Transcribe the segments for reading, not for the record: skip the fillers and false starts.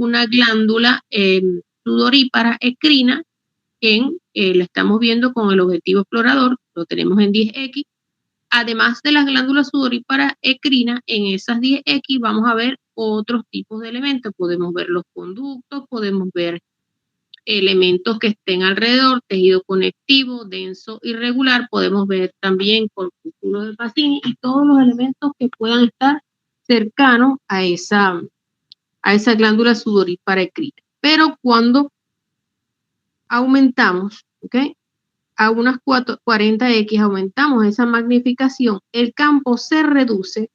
una glándula sudorípara ecrina la estamos viendo con el objetivo explorador, lo tenemos en 10X. Además de las glándulas sudoríparas ecrinas, en esas 10X vamos a ver otros tipos de elementos. Podemos ver los conductos, podemos ver elementos que estén alrededor, tejido conectivo, denso, irregular. Podemos ver también corpúsculo de Pacini y todos los elementos que puedan estar cercanos a esa glándula sudorípara ecrina. Pero cuando aumentamos, ¿ok?, a unas 40X, aumentamos esa magnificación, el campo se reduce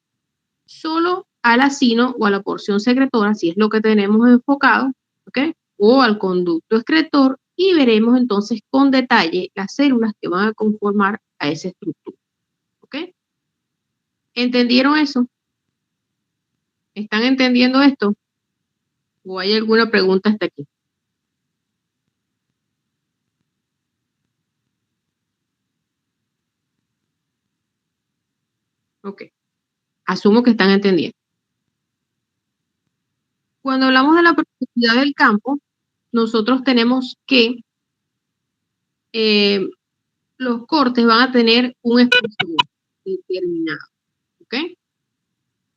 solo al acino o a la porción secretora, si es lo que tenemos enfocado, ¿ok?, o al conducto excretor, y veremos entonces con detalle las células que van a conformar a esa estructura, ¿ok? ¿Entendieron eso? ¿Están entendiendo esto? ¿O hay alguna pregunta hasta aquí? Ok. Asumo que están entendiendo. Cuando hablamos de la profundidad del campo, nosotros tenemos que los cortes van a tener un espesor determinado, ¿ok?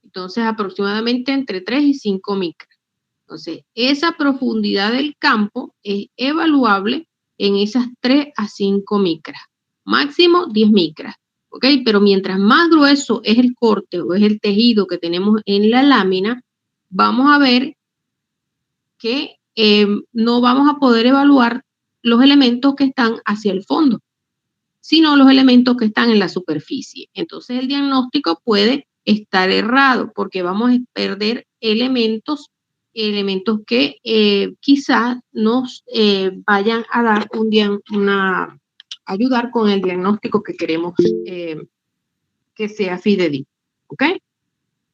Entonces, aproximadamente entre 3 y 5 micras. Entonces, esa profundidad del campo es evaluable en esas 3 a 5 micras, máximo 10 micras, ¿ok? Pero mientras más grueso es el corte o es el tejido que tenemos en la lámina, vamos a ver que no vamos a poder evaluar los elementos que están hacia el fondo, sino los elementos que están en la superficie. Entonces, el diagnóstico puede estar errado porque vamos a perder elementos que quizás nos vayan a dar ayudar con el diagnóstico que queremos que sea fidedigno, ¿ok?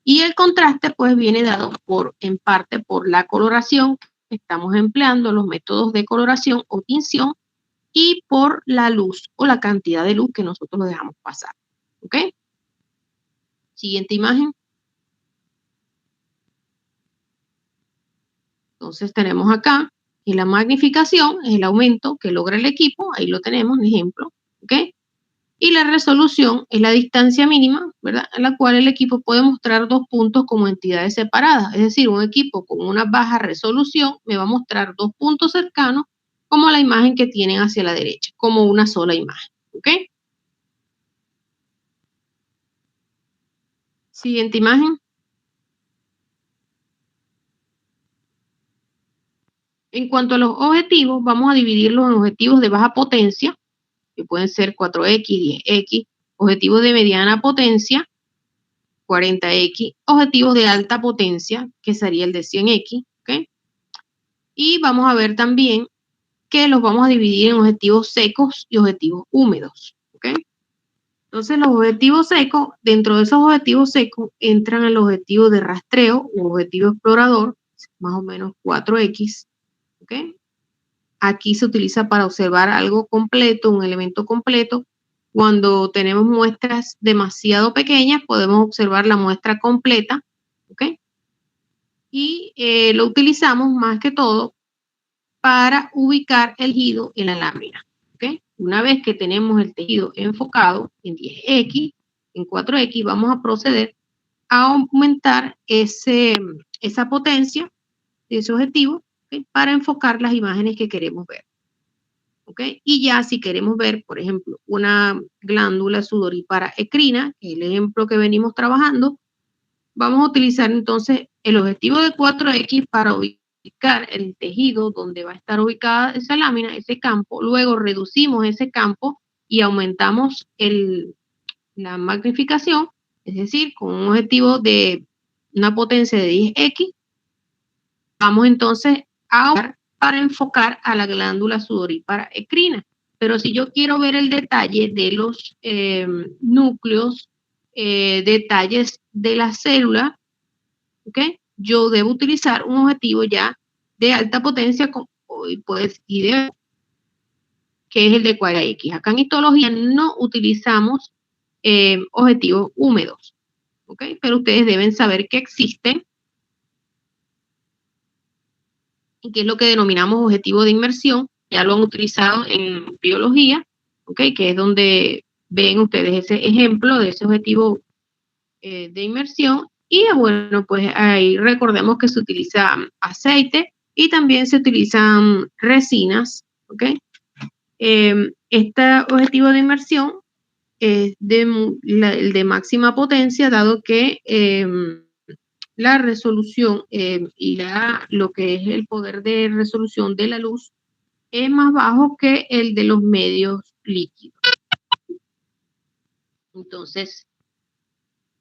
Y el contraste pues viene dado en parte por la coloración que estamos empleando, los métodos de coloración o tinción, y por la luz o la cantidad de luz que nosotros lo dejamos pasar, ¿ok? Siguiente imagen. Entonces tenemos acá y la magnificación es el aumento que logra el equipo, ahí lo tenemos, un ejemplo, ¿ok? Y la resolución es la distancia mínima, ¿verdad?, en la cual el equipo puede mostrar dos puntos como entidades separadas. Es decir, un equipo con una baja resolución me va a mostrar dos puntos cercanos como la imagen que tienen hacia la derecha, como una sola imagen, ¿ok? Siguiente imagen. En cuanto a los objetivos, vamos a dividirlos en objetivos de baja potencia, que pueden ser 4X, 10X, objetivos de mediana potencia, 40X, objetivos de alta potencia, que sería el de 100X, ¿ok? Y vamos a ver también que los vamos a dividir en objetivos secos y objetivos húmedos, ¿ok? Entonces, los objetivos secos, dentro de esos objetivos secos, entran el objetivo de rastreo o objetivo explorador, más o menos 4X, ¿ok? Aquí se utiliza para observar algo completo, un elemento completo. Cuando tenemos muestras demasiado pequeñas, podemos observar la muestra completa, ¿ok? Y lo utilizamos más que todo para ubicar el tejido en la lámina, ¿ok? Una vez que tenemos el tejido enfocado en 10X, en 4X, vamos a proceder a aumentar esa potencia de ese objetivo, ¿okay?, para enfocar las imágenes que queremos ver. ¿Ok? Y ya si queremos ver, por ejemplo, una glándula sudorípara ecrina, que es el ejemplo que venimos trabajando, vamos a utilizar entonces el objetivo de 4X para ubicar el tejido donde va a estar ubicada esa lámina, ese campo. Luego reducimos ese campo y aumentamos la magnificación, es decir, con un objetivo de una potencia de 10X, vamos entonces a para enfocar a la glándula sudorípara ecrina. Pero si yo quiero ver el detalle de los núcleos, detalles de la célula, ¿ok?, yo debo utilizar un objetivo ya de alta potencia, que es el de 4X. Acá en histología no utilizamos objetivos húmedos, ¿ok? Pero ustedes deben saber que existen y que es lo que denominamos objetivo de inmersión. Ya lo han utilizado en biología, ¿ok? Que es donde ven ustedes ese ejemplo de ese objetivo de inmersión. Y bueno, pues ahí recordemos que se utiliza aceite y también se utilizan resinas, ¿ok? Este objetivo de inmersión es el de máxima potencia, dado que la resolución y lo que es el poder de resolución de la luz es más bajo que el de los medios líquidos. Entonces,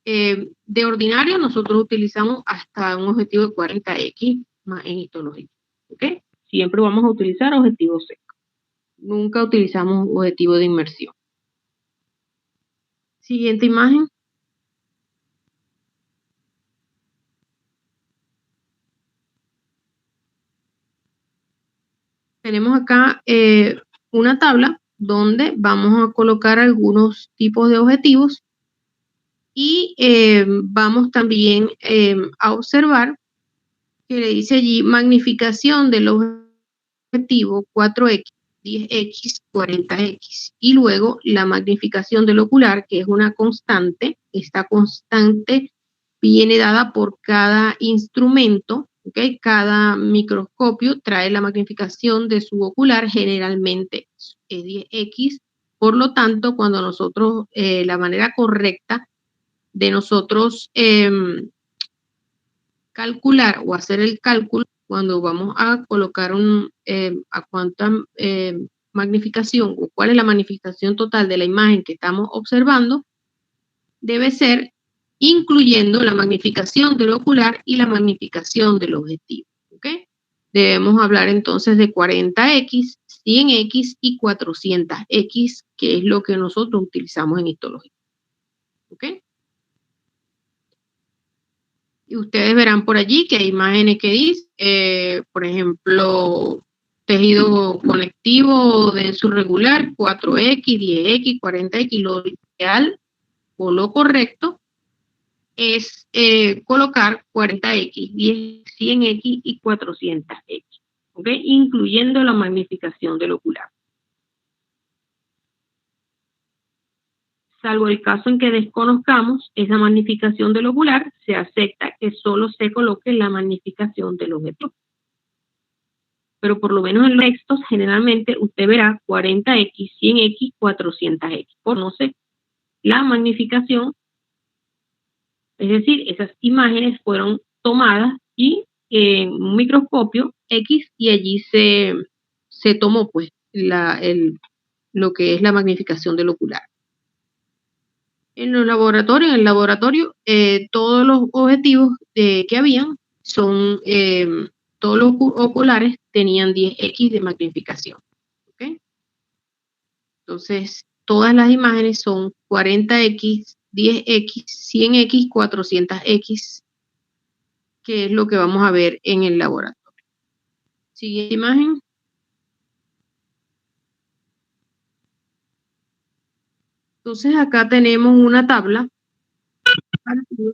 de ordinario nosotros utilizamos hasta un objetivo de 40x más en histología, ¿ok? Siempre vamos a utilizar objetivos secos. Nunca utilizamos objetivo de inmersión. Siguiente imagen. Tenemos acá una tabla donde vamos a colocar algunos tipos de objetivos y vamos también a observar que le dice allí magnificación del objetivo 4x, 10x, 40x y luego la magnificación del ocular, que es una constante. Esta constante viene dada por cada instrumento, ¿ok? Cada microscopio trae la magnificación de su ocular, generalmente es 10x. Por lo tanto, cuando nosotros, la manera correcta de nosotros calcular o hacer el cálculo, cuando vamos a colocar a cuánta magnificación o cuál es la magnificación total de la imagen que estamos observando, debe ser incluyendo la magnificación del ocular y la magnificación del objetivo, ¿ok? Debemos hablar entonces de 40x, 100x y 400x, que es lo que nosotros utilizamos en histología, ¿ok? Y ustedes verán por allí que hay imágenes que dicen, por ejemplo, tejido conectivo denso regular, 4x, 10x, 40x, lo ideal o lo correcto es colocar 40x, 10, 100x y 400x, ¿ok? Incluyendo la magnificación del ocular. Salvo el caso en que desconozcamos esa magnificación del ocular, se acepta que solo se coloque la magnificación del objetivo. Pero por lo menos en los textos, generalmente usted verá 40x, 100x, 400x. Conoce la magnificación, es decir, esas imágenes fueron tomadas y en un microscopio X y allí se tomó pues lo que es la magnificación del ocular. En el laboratorio, todos los objetivos que habían son, todos los oculares tenían 10x de magnificación. ¿Okay? Entonces, todas las imágenes son 40x, 10x, 100x, 400x, que es lo que vamos a ver en el laboratorio. Siguiente imagen. Entonces, acá tenemos una tabla para lo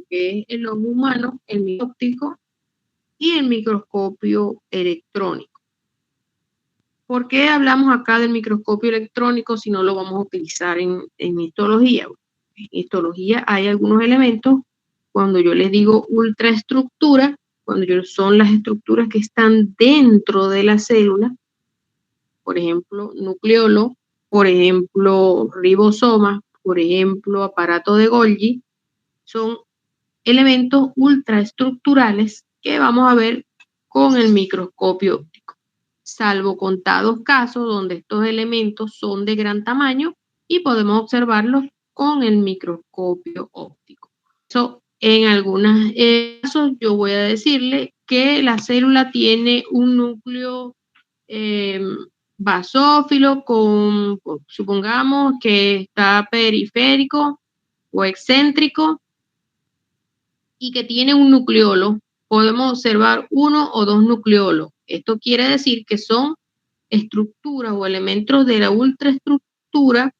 que es el ojo humano, el microscopio óptico y el microscopio electrónico. ¿Por qué hablamos acá del microscopio electrónico si no lo vamos a utilizar en histología? En histología hay algunos elementos, cuando yo les digo ultraestructura, son las estructuras que están dentro de la célula, por ejemplo, nucleolo, por ejemplo, ribosoma, por ejemplo, aparato de Golgi, son elementos ultraestructurales que vamos a ver con el microscopio óptico, salvo contados casos donde estos elementos son de gran tamaño y podemos observarlos con el microscopio óptico. Eso, en algunos casos yo voy a decirle que la célula tiene un núcleo basófilo supongamos que está periférico o excéntrico y que tiene un nucleolo. Podemos observar uno o dos nucleolos. Esto quiere decir que son estructuras o elementos de la ultraestructura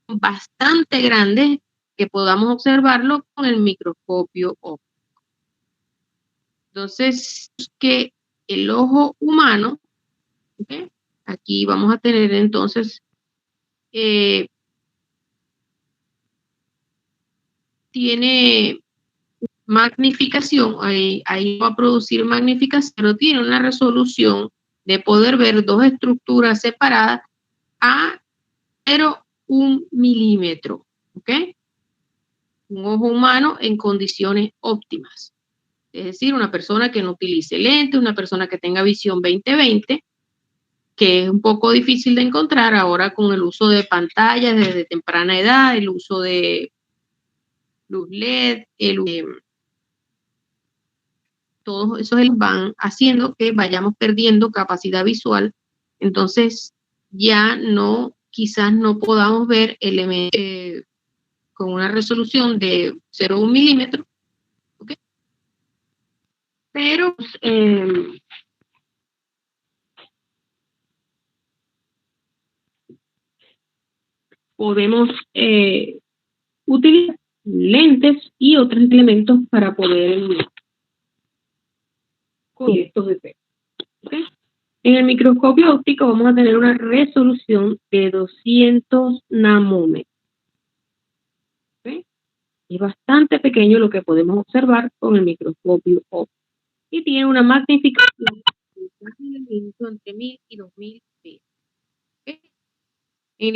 bastante grandes que podamos observarlo con el microscopio óptico. Entonces, que el ojo humano, ¿okay? Aquí vamos a tener entonces, tiene magnificación, ahí va a producir magnificación, pero tiene una resolución de poder ver dos estructuras separadas a 0,1 milímetro, ¿ok? Un ojo humano en condiciones óptimas. Es decir, una persona que no utilice lentes, una persona que tenga visión 20/20, que es un poco difícil de encontrar ahora con el uso de pantallas desde temprana edad, el uso de luz LED, todos esos van haciendo que vayamos perdiendo capacidad visual. Entonces, ya no, quizás no podamos ver elementos con una resolución de 0,1 milímetro, ¿okay? Pero podemos utilizar lentes y otros elementos para poder con estos efectos, ¿okay? En el microscopio óptico vamos a tener una resolución de 200 nanómetros. ¿Okay? Es bastante pequeño lo que podemos observar con el microscopio óptico y tiene una magnificación entre 1000 y 2000 veces. ¿Okay? En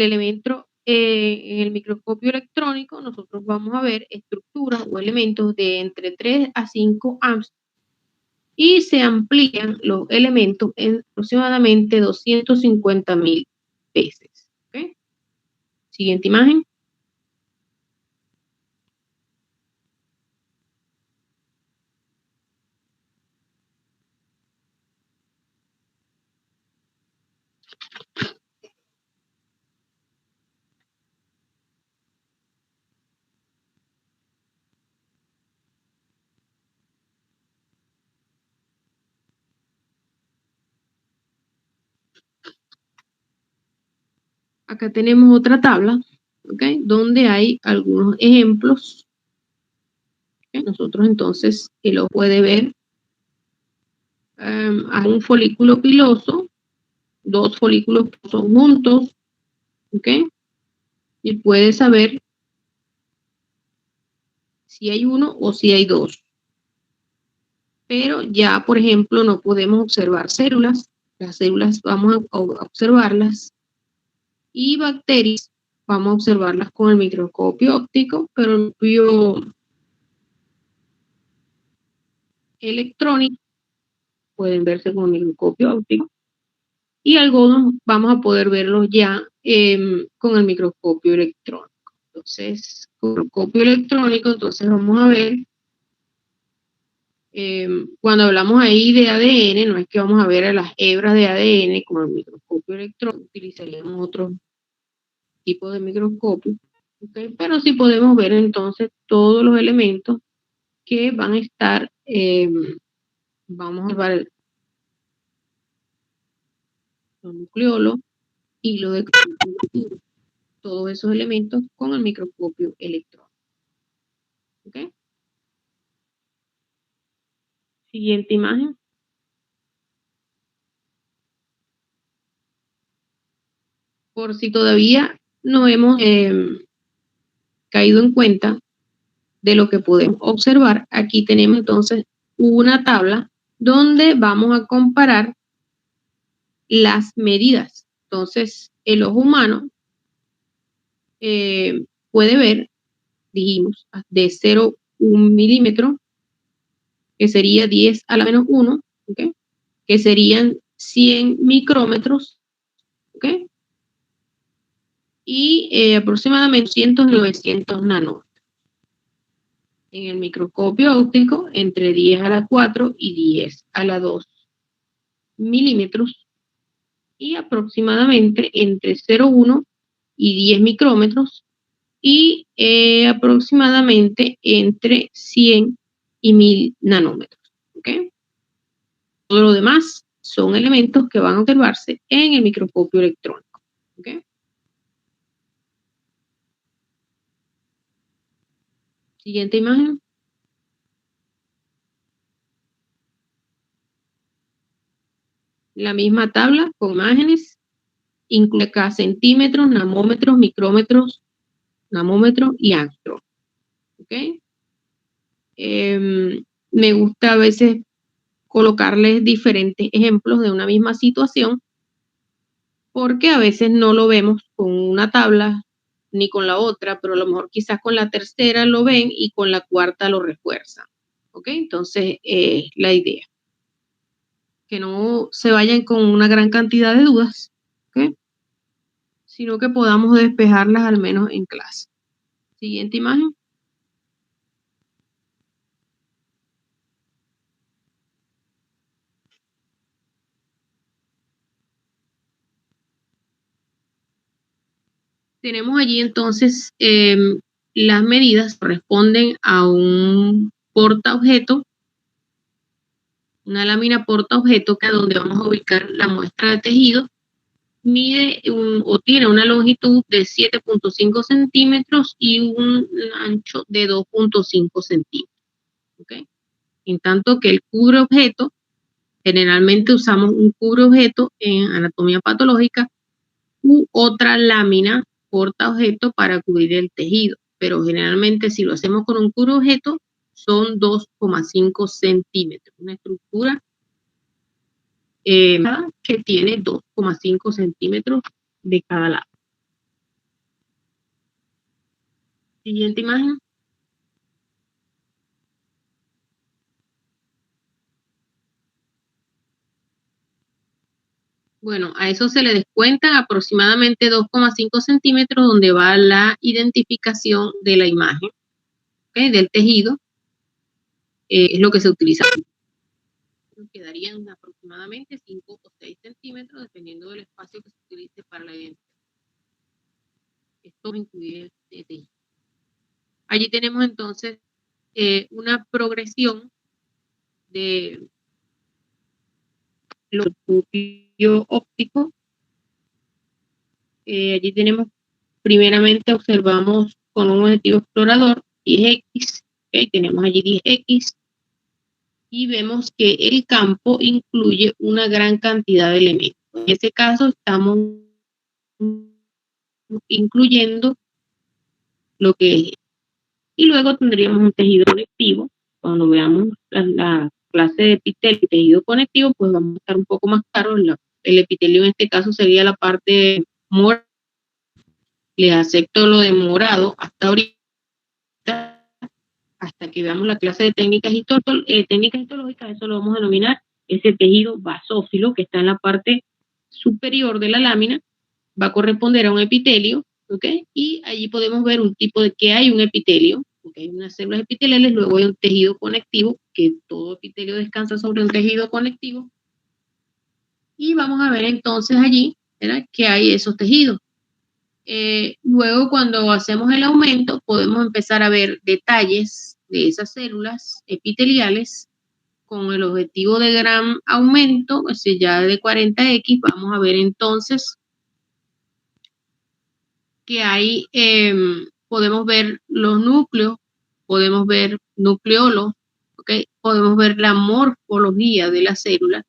el microscopio electrónico nosotros vamos a ver estructuras o elementos de entre 3 a 5 Angstrom y se amplían los elementos en aproximadamente 250.000 veces. ¿Okay? Siguiente imagen. Acá tenemos otra tabla, ¿okay? Donde hay algunos ejemplos. ¿Okay? Nosotros entonces, lo puede ver, hay un folículo piloso, dos folículos son juntos, ¿ok? Y puede saber si hay uno o si hay dos. Pero ya, por ejemplo, no podemos observar células. Las células vamos a observarlas y bacterias vamos a observarlas con el microscopio óptico, pero el microscopio electrónico pueden verse con el microscopio óptico y algunos vamos a poder verlos ya con el microscopio electrónico. Entonces, con el microscopio electrónico, entonces vamos a ver, cuando hablamos ahí de ADN, no es que vamos a ver a las hebras de ADN con el microscopio electrónico, utilizaríamos otro tipo de microscopio, ¿okay? Pero sí podemos ver entonces todos los elementos que van a estar, vamos a ver los nucleolos, hilo de todos esos elementos con el microscopio electrónico. ¿Okay? Siguiente imagen. Por si todavía no hemos caído en cuenta de lo que podemos observar, aquí tenemos entonces una tabla donde vamos a comparar las medidas. Entonces, el ojo humano puede ver, dijimos, de 0,1 milímetro, que sería 10 a la menos 1, ¿okay? Que serían 100 micrómetros, ¿okay? Y aproximadamente 100 900 nanómetros. En el microscopio óptico, entre 10 a la 4 y 10 a la 2 milímetros, y aproximadamente entre 0,1 y 10 micrómetros, y aproximadamente entre 100 y 1000 nanómetros. ¿Okay? Todo lo demás son elementos que van a observarse en el microscopio electrónico. ¿Okay? Siguiente imagen. La misma tabla con imágenes, incluye acá centímetros, nanómetros, micrómetros, namómetros y angstrom. ¿Ok? Me gusta a veces colocarles diferentes ejemplos de una misma situación, porque a veces no lo vemos con una tabla ni con la otra, pero a lo mejor quizás con la tercera lo ven y con la cuarta lo refuerzan. ¿Ok? Entonces, la idea. Que no se vayan con una gran cantidad de dudas, ¿ok? Sino que podamos despejarlas al menos en clase. Siguiente imagen. Tenemos allí entonces las medidas corresponden a un portaobjeto, una lámina portaobjeto, que es donde vamos a ubicar la muestra de tejido. Mide o tiene una longitud de 7.5 centímetros y un ancho de 2.5 centímetros. ¿Okay? En tanto que el cubreobjeto, generalmente usamos un cubreobjeto en anatomía patológica u otra lámina portaobjeto para cubrir el tejido, pero generalmente si lo hacemos con un cubreobjeto son 2,5 centímetros, una estructura que tiene 2,5 centímetros de cada lado. Siguiente imagen. Bueno, a eso se le descuentan aproximadamente 2,5 centímetros, donde va la identificación de la imagen, ¿okay? Del tejido, es lo que se utiliza. Quedarían aproximadamente 5 o 6 centímetros, dependiendo del espacio que se utilice para la identificación. Esto incluye el tejido. Allí tenemos entonces una progresión de los núcleos ópticos. Allí tenemos, primeramente observamos con un objetivo explorador 10X, ¿okay? Tenemos allí 10X y vemos que el campo incluye una gran cantidad de elementos. En este caso estamos incluyendo lo que es. Y luego tendríamos un tejido conectivo. Cuando veamos la clase de epitelio y tejido conectivo, pues vamos a estar un poco más claros. El epitelio en este caso sería la parte morada. Les acepto lo de morado hasta ahorita, hasta que veamos la clase de técnicas histológicas. Eso lo vamos a denominar ese tejido basófilo que está en la parte superior de la lámina. Va a corresponder a un epitelio, ¿ok? Y allí podemos ver un tipo de que hay un epitelio, porque hay unas células epiteliales, luego hay un tejido conectivo, que todo epitelio descansa sobre un tejido conectivo. Y vamos a ver entonces allí, ¿verdad?, que hay esos tejidos. Luego, cuando hacemos el aumento, podemos empezar a ver detalles de esas células epiteliales con el objetivo de gran aumento, o sea, ya de 40X. Vamos a ver entonces que hay, podemos ver los núcleos, podemos ver nucleolos, ¿okay? Podemos ver la morfología de la célula,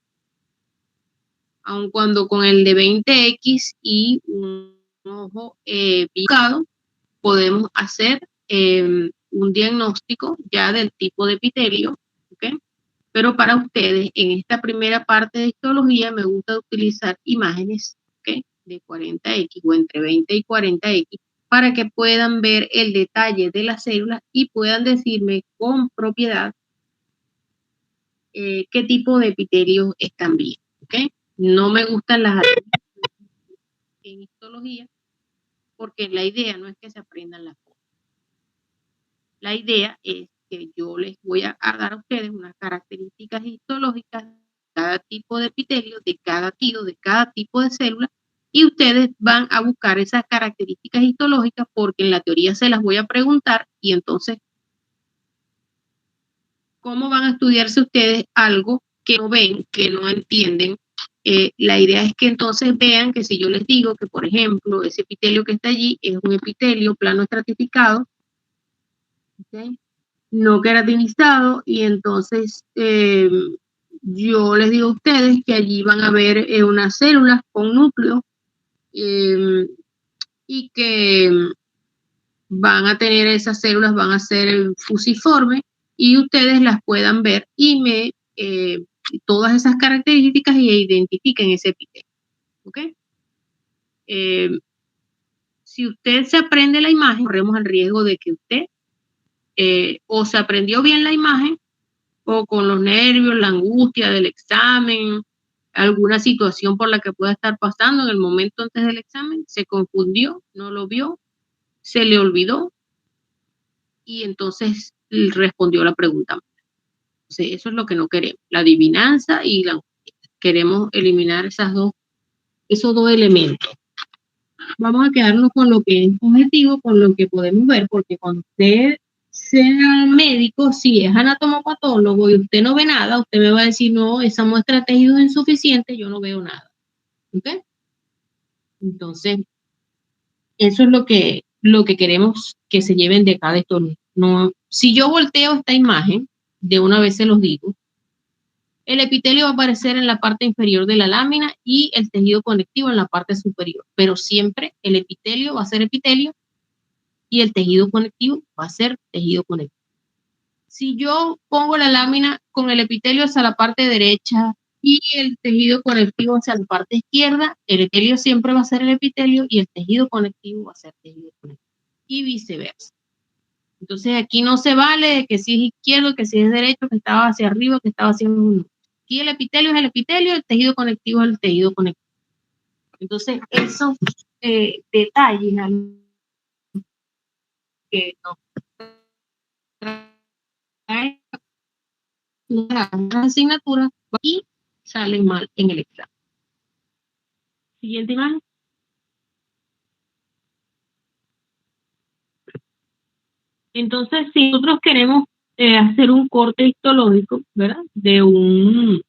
aun cuando con el de 20X y un ojo picado podemos hacer un diagnóstico ya del tipo de epitelio, ¿okay? Pero para ustedes, en esta primera parte de histología, me gusta utilizar imágenes, ¿okay?, de 40X o entre 20 y 40X, para que puedan ver el detalle de las células y puedan decirme con propiedad qué tipo de epitelios están bien, ¿okay? No me gustan las en histología, porque la idea no es que se aprendan las cosas. La idea es que yo les voy a dar a ustedes unas características histológicas de cada tipo de epitelio, de cada tipo de célula, y ustedes van a buscar esas características histológicas, porque en la teoría se las voy a preguntar. Y entonces, ¿cómo van a estudiarse ustedes algo que no ven, que no entienden? La idea es que entonces vean que si yo les digo que, por ejemplo, ese epitelio que está allí es un epitelio plano estratificado, ¿okay?, no queratinizado, y entonces yo les digo a ustedes que allí van a ver unas células con núcleo y que van a tener esas células, van a ser fusiformes y ustedes las puedan ver y todas esas características y identifiquen ese epitelio. ¿Ok? Si usted se aprende la imagen, corremos el riesgo de que usted o se aprendió bien la imagen o con los nervios, la angustia del examen, alguna situación por la que pueda estar pasando en el momento antes del examen, se confundió, no lo vio, se le olvidó y entonces respondió la pregunta. Entonces, eso es lo que no queremos, la adivinanza y la queremos eliminar esos dos elementos. Vamos a quedarnos con lo que es objetivo, con lo que podemos ver, porque cuando usted sea médico, si es anatomopatólogo y usted no ve nada, usted me va a decir, no, esa muestra de tejido es insuficiente, yo no veo nada. ¿Ok? Entonces, eso es lo que queremos que se lleven de acá de esto. No, si yo volteo esta imagen, de una vez se los digo, el epitelio va a aparecer en la parte inferior de la lámina y el tejido conectivo en la parte superior, pero siempre el epitelio va a ser epitelio y el tejido conectivo va a ser tejido conectivo. Si yo pongo la lámina con el epitelio hacia la parte derecha y el tejido conectivo hacia la parte izquierda, el epitelio siempre va a ser el epitelio y el tejido conectivo va a ser tejido conectivo y viceversa. Entonces aquí no se vale que si es izquierdo, que si es derecho, que estaba hacia arriba, que estaba hacia uno. Aquí el epitelio es el epitelio, el tejido conectivo es el tejido conectivo. Entonces esos detalles que nos traen una asignatura y salen mal en el examen. Siguiente imagen. Entonces, si nosotros queremos hacer un corte histológico, ¿verdad? De una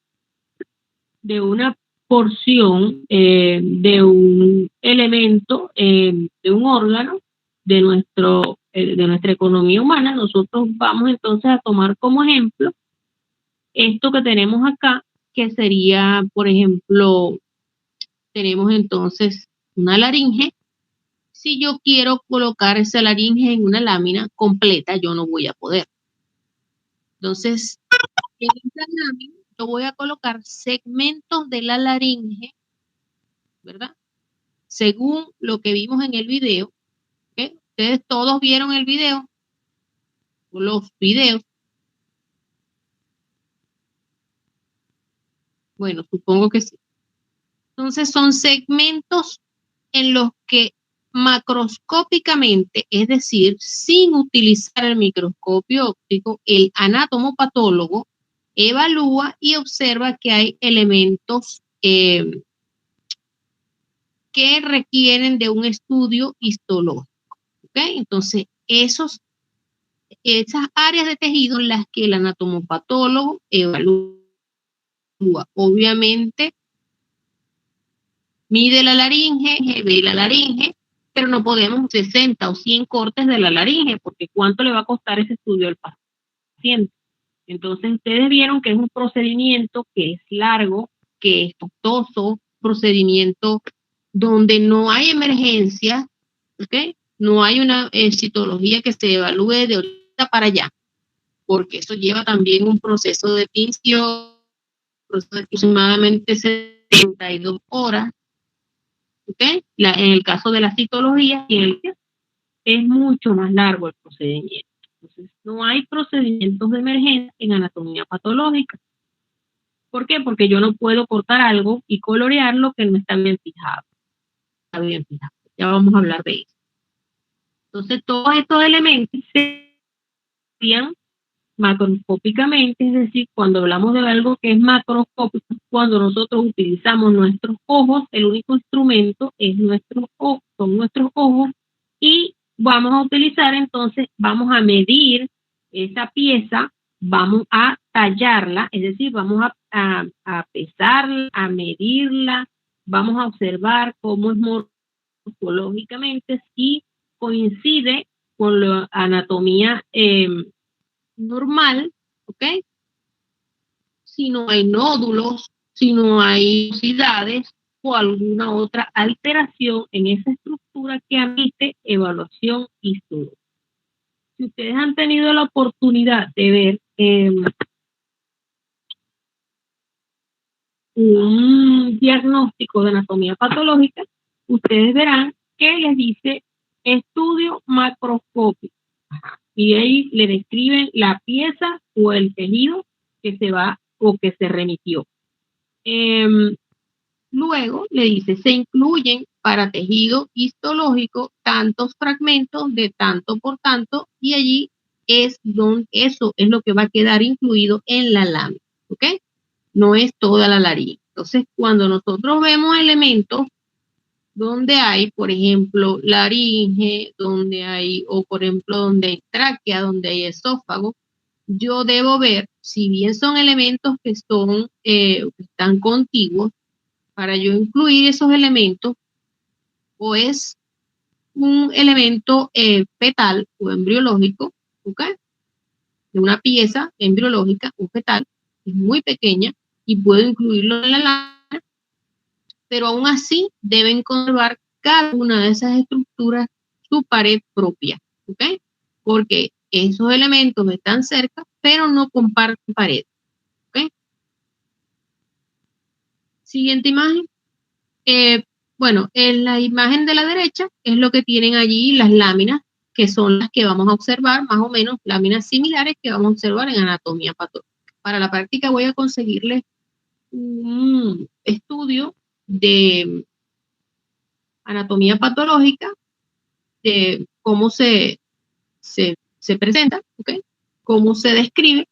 porción de un elemento, de un órgano de nuestra economía humana, nosotros vamos entonces a tomar como ejemplo esto que tenemos acá, que sería, por ejemplo, tenemos entonces una laringe. Si yo quiero colocar esa laringe en una lámina completa, yo no voy a poder. Entonces, en esta lámina yo voy a colocar segmentos de la laringe, ¿verdad? Según lo que vimos en el video. ¿Okay? Ustedes todos vieron el video, los videos. Bueno, supongo que sí. Entonces son segmentos en los que macroscópicamente, es decir, sin utilizar el microscopio óptico, el anatomopatólogo evalúa y observa que hay elementos que requieren de un estudio histológico. ¿Okay? Entonces, esas áreas de tejido en las que el anatomopatólogo evalúa. Obviamente, mide la laringe, ve la laringe, pero no podemos 60 o 100 cortes de la laringe, porque ¿cuánto le va a costar ese estudio al paciente? Entonces, ustedes vieron que es un procedimiento que es largo, que es costoso, procedimiento donde no hay emergencia, ¿ok? No hay una citología que se evalúe de ahorita para allá, porque eso lleva también un proceso de tinción, proceso de aproximadamente 72 horas, ¿ok? En el caso de la citología, es mucho más largo el procedimiento. Entonces, no hay procedimientos de emergencia en anatomía patológica. ¿Por qué? Porque yo no puedo cortar algo y colorearlo que no está bien fijado. Está bien fijado. Ya vamos a hablar de eso. Entonces, todos estos elementos se veían macroscópicamente, es decir, cuando hablamos de algo que es macroscópico, cuando nosotros utilizamos nuestros ojos, el único instrumento es son nuestros ojos, y vamos a utilizar entonces, vamos a medir esa pieza, vamos a tallarla, es decir, vamos a pesarla, a medirla, vamos a observar cómo es morfológicamente, si coincide con la anatomía normal, ¿ok? si no hay nódulos, si no hay osidades o alguna otra alteración en esa estructura que admite evaluación histológica. Si ustedes han tenido la oportunidad de ver un diagnóstico de anatomía patológica, ustedes verán que les dice estudio macroscópico. Y ahí le describen la pieza o el tejido que se va o que se remitió. Luego le dice, se incluyen para tejido histológico tantos fragmentos de tanto por tanto, y allí es donde eso es lo que va a quedar incluido en la lámina, ¿ok? No es toda la laringe. Entonces, cuando nosotros vemos elementos donde hay, por ejemplo, laringe, donde hay, o por ejemplo, donde hay tráquea, donde hay esófago, yo debo ver, si bien son elementos que son, están contiguos, para yo incluir esos elementos, o es un elemento fetal o embriológico, ¿ok? De una pieza embriológica o fetal, es muy pequeña, y puedo incluirlo en la lámina, pero aún así deben conservar cada una de esas estructuras su pared propia, ¿ok? Porque esos elementos están cerca, pero no comparten pared, ¿ok? Siguiente imagen. Bueno, en la imagen de la derecha es lo que tienen allí las láminas, que son las que vamos a observar, más o menos láminas similares que vamos a observar en anatomía patológica. Para la práctica voy a conseguirles un estudio de anatomía patológica, de cómo se presenta, ¿ok? Cómo se describe,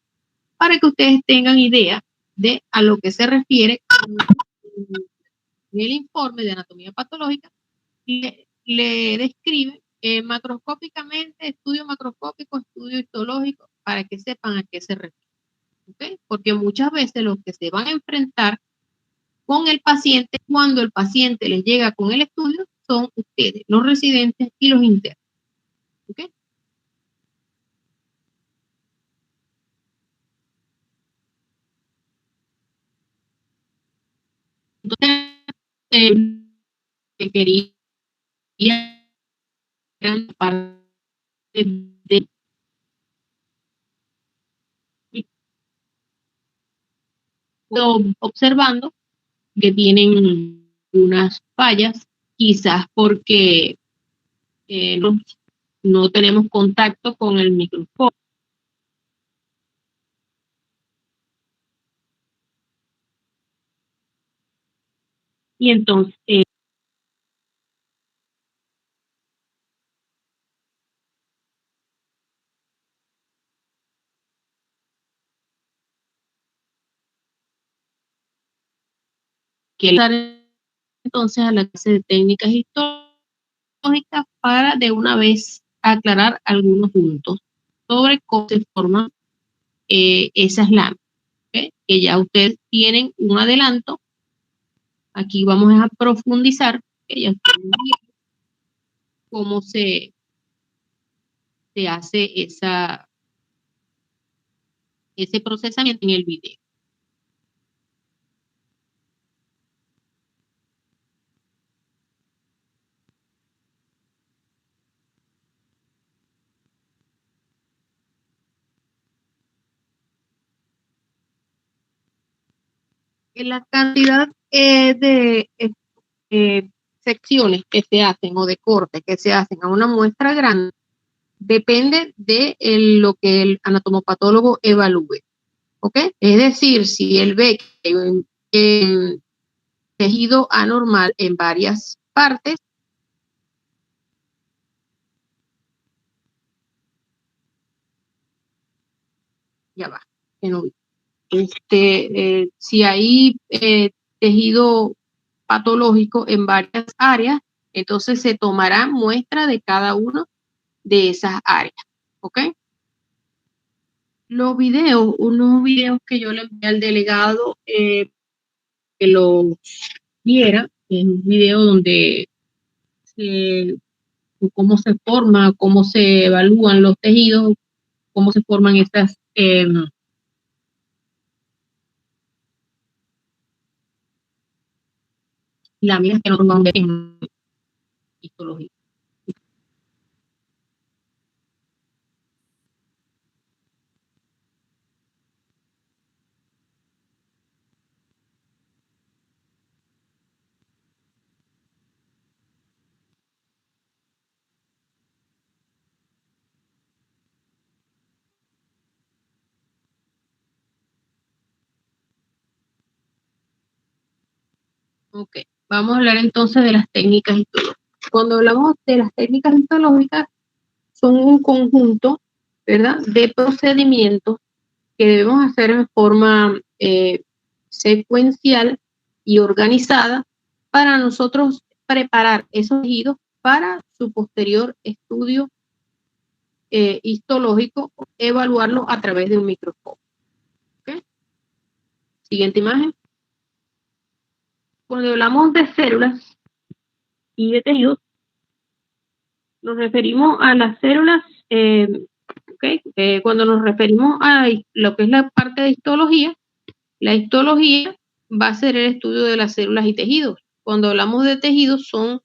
para que ustedes tengan idea de a lo que se refiere en el informe de anatomía patológica. Le describe macroscópicamente, estudio macroscópico, estudio histológico, para que sepan a qué se refiere, ¿ok? Porque muchas veces los que se van a enfrentar con el paciente, cuando el paciente les llega con el estudio, son ustedes, los residentes y los internos, ¿ok? Entonces, que quería parte de observando que tienen unas fallas, quizás porque no tenemos contacto con el microscopio. Y entonces, que entonces a la clase de técnicas histológicas para de una vez aclarar algunos puntos sobre cómo se forman esas láminas, ¿okay? Que ya ustedes tienen un adelanto. Aquí vamos a profundizar, que ya ustedes vieron cómo se hace ese procesamiento en el video. En la cantidad de secciones que se hacen o de cortes que se hacen a una muestra grande depende de lo que el anatomopatólogo evalúe, ¿ok? Es decir, si él ve que hay un tejido anormal en varias partes, ya va, que no vi. Si hay tejido patológico en varias áreas, entonces se tomará muestra de cada una de esas áreas, ¿ok? Los videos, unos videos que yo le envié al delegado que lo viera, es un video donde cómo se forma, cómo se evalúan los tejidos, cómo se forman estas láminas que nosotros vamos a ver en histología. Ok, vamos a hablar entonces de las técnicas histológicas. Cuando hablamos de las técnicas histológicas, son un conjunto, ¿verdad?, de procedimientos que debemos hacer en forma secuencial y organizada para nosotros preparar esos tejidos para su posterior estudio histológico, evaluarlo a través de un microscopio. ¿Okay? Siguiente imagen. Cuando hablamos de células y de tejidos, nos referimos a las células, cuando nos referimos a lo que es la parte de histología, la histología va a ser el estudio de las células y tejidos. Cuando hablamos de tejidos, son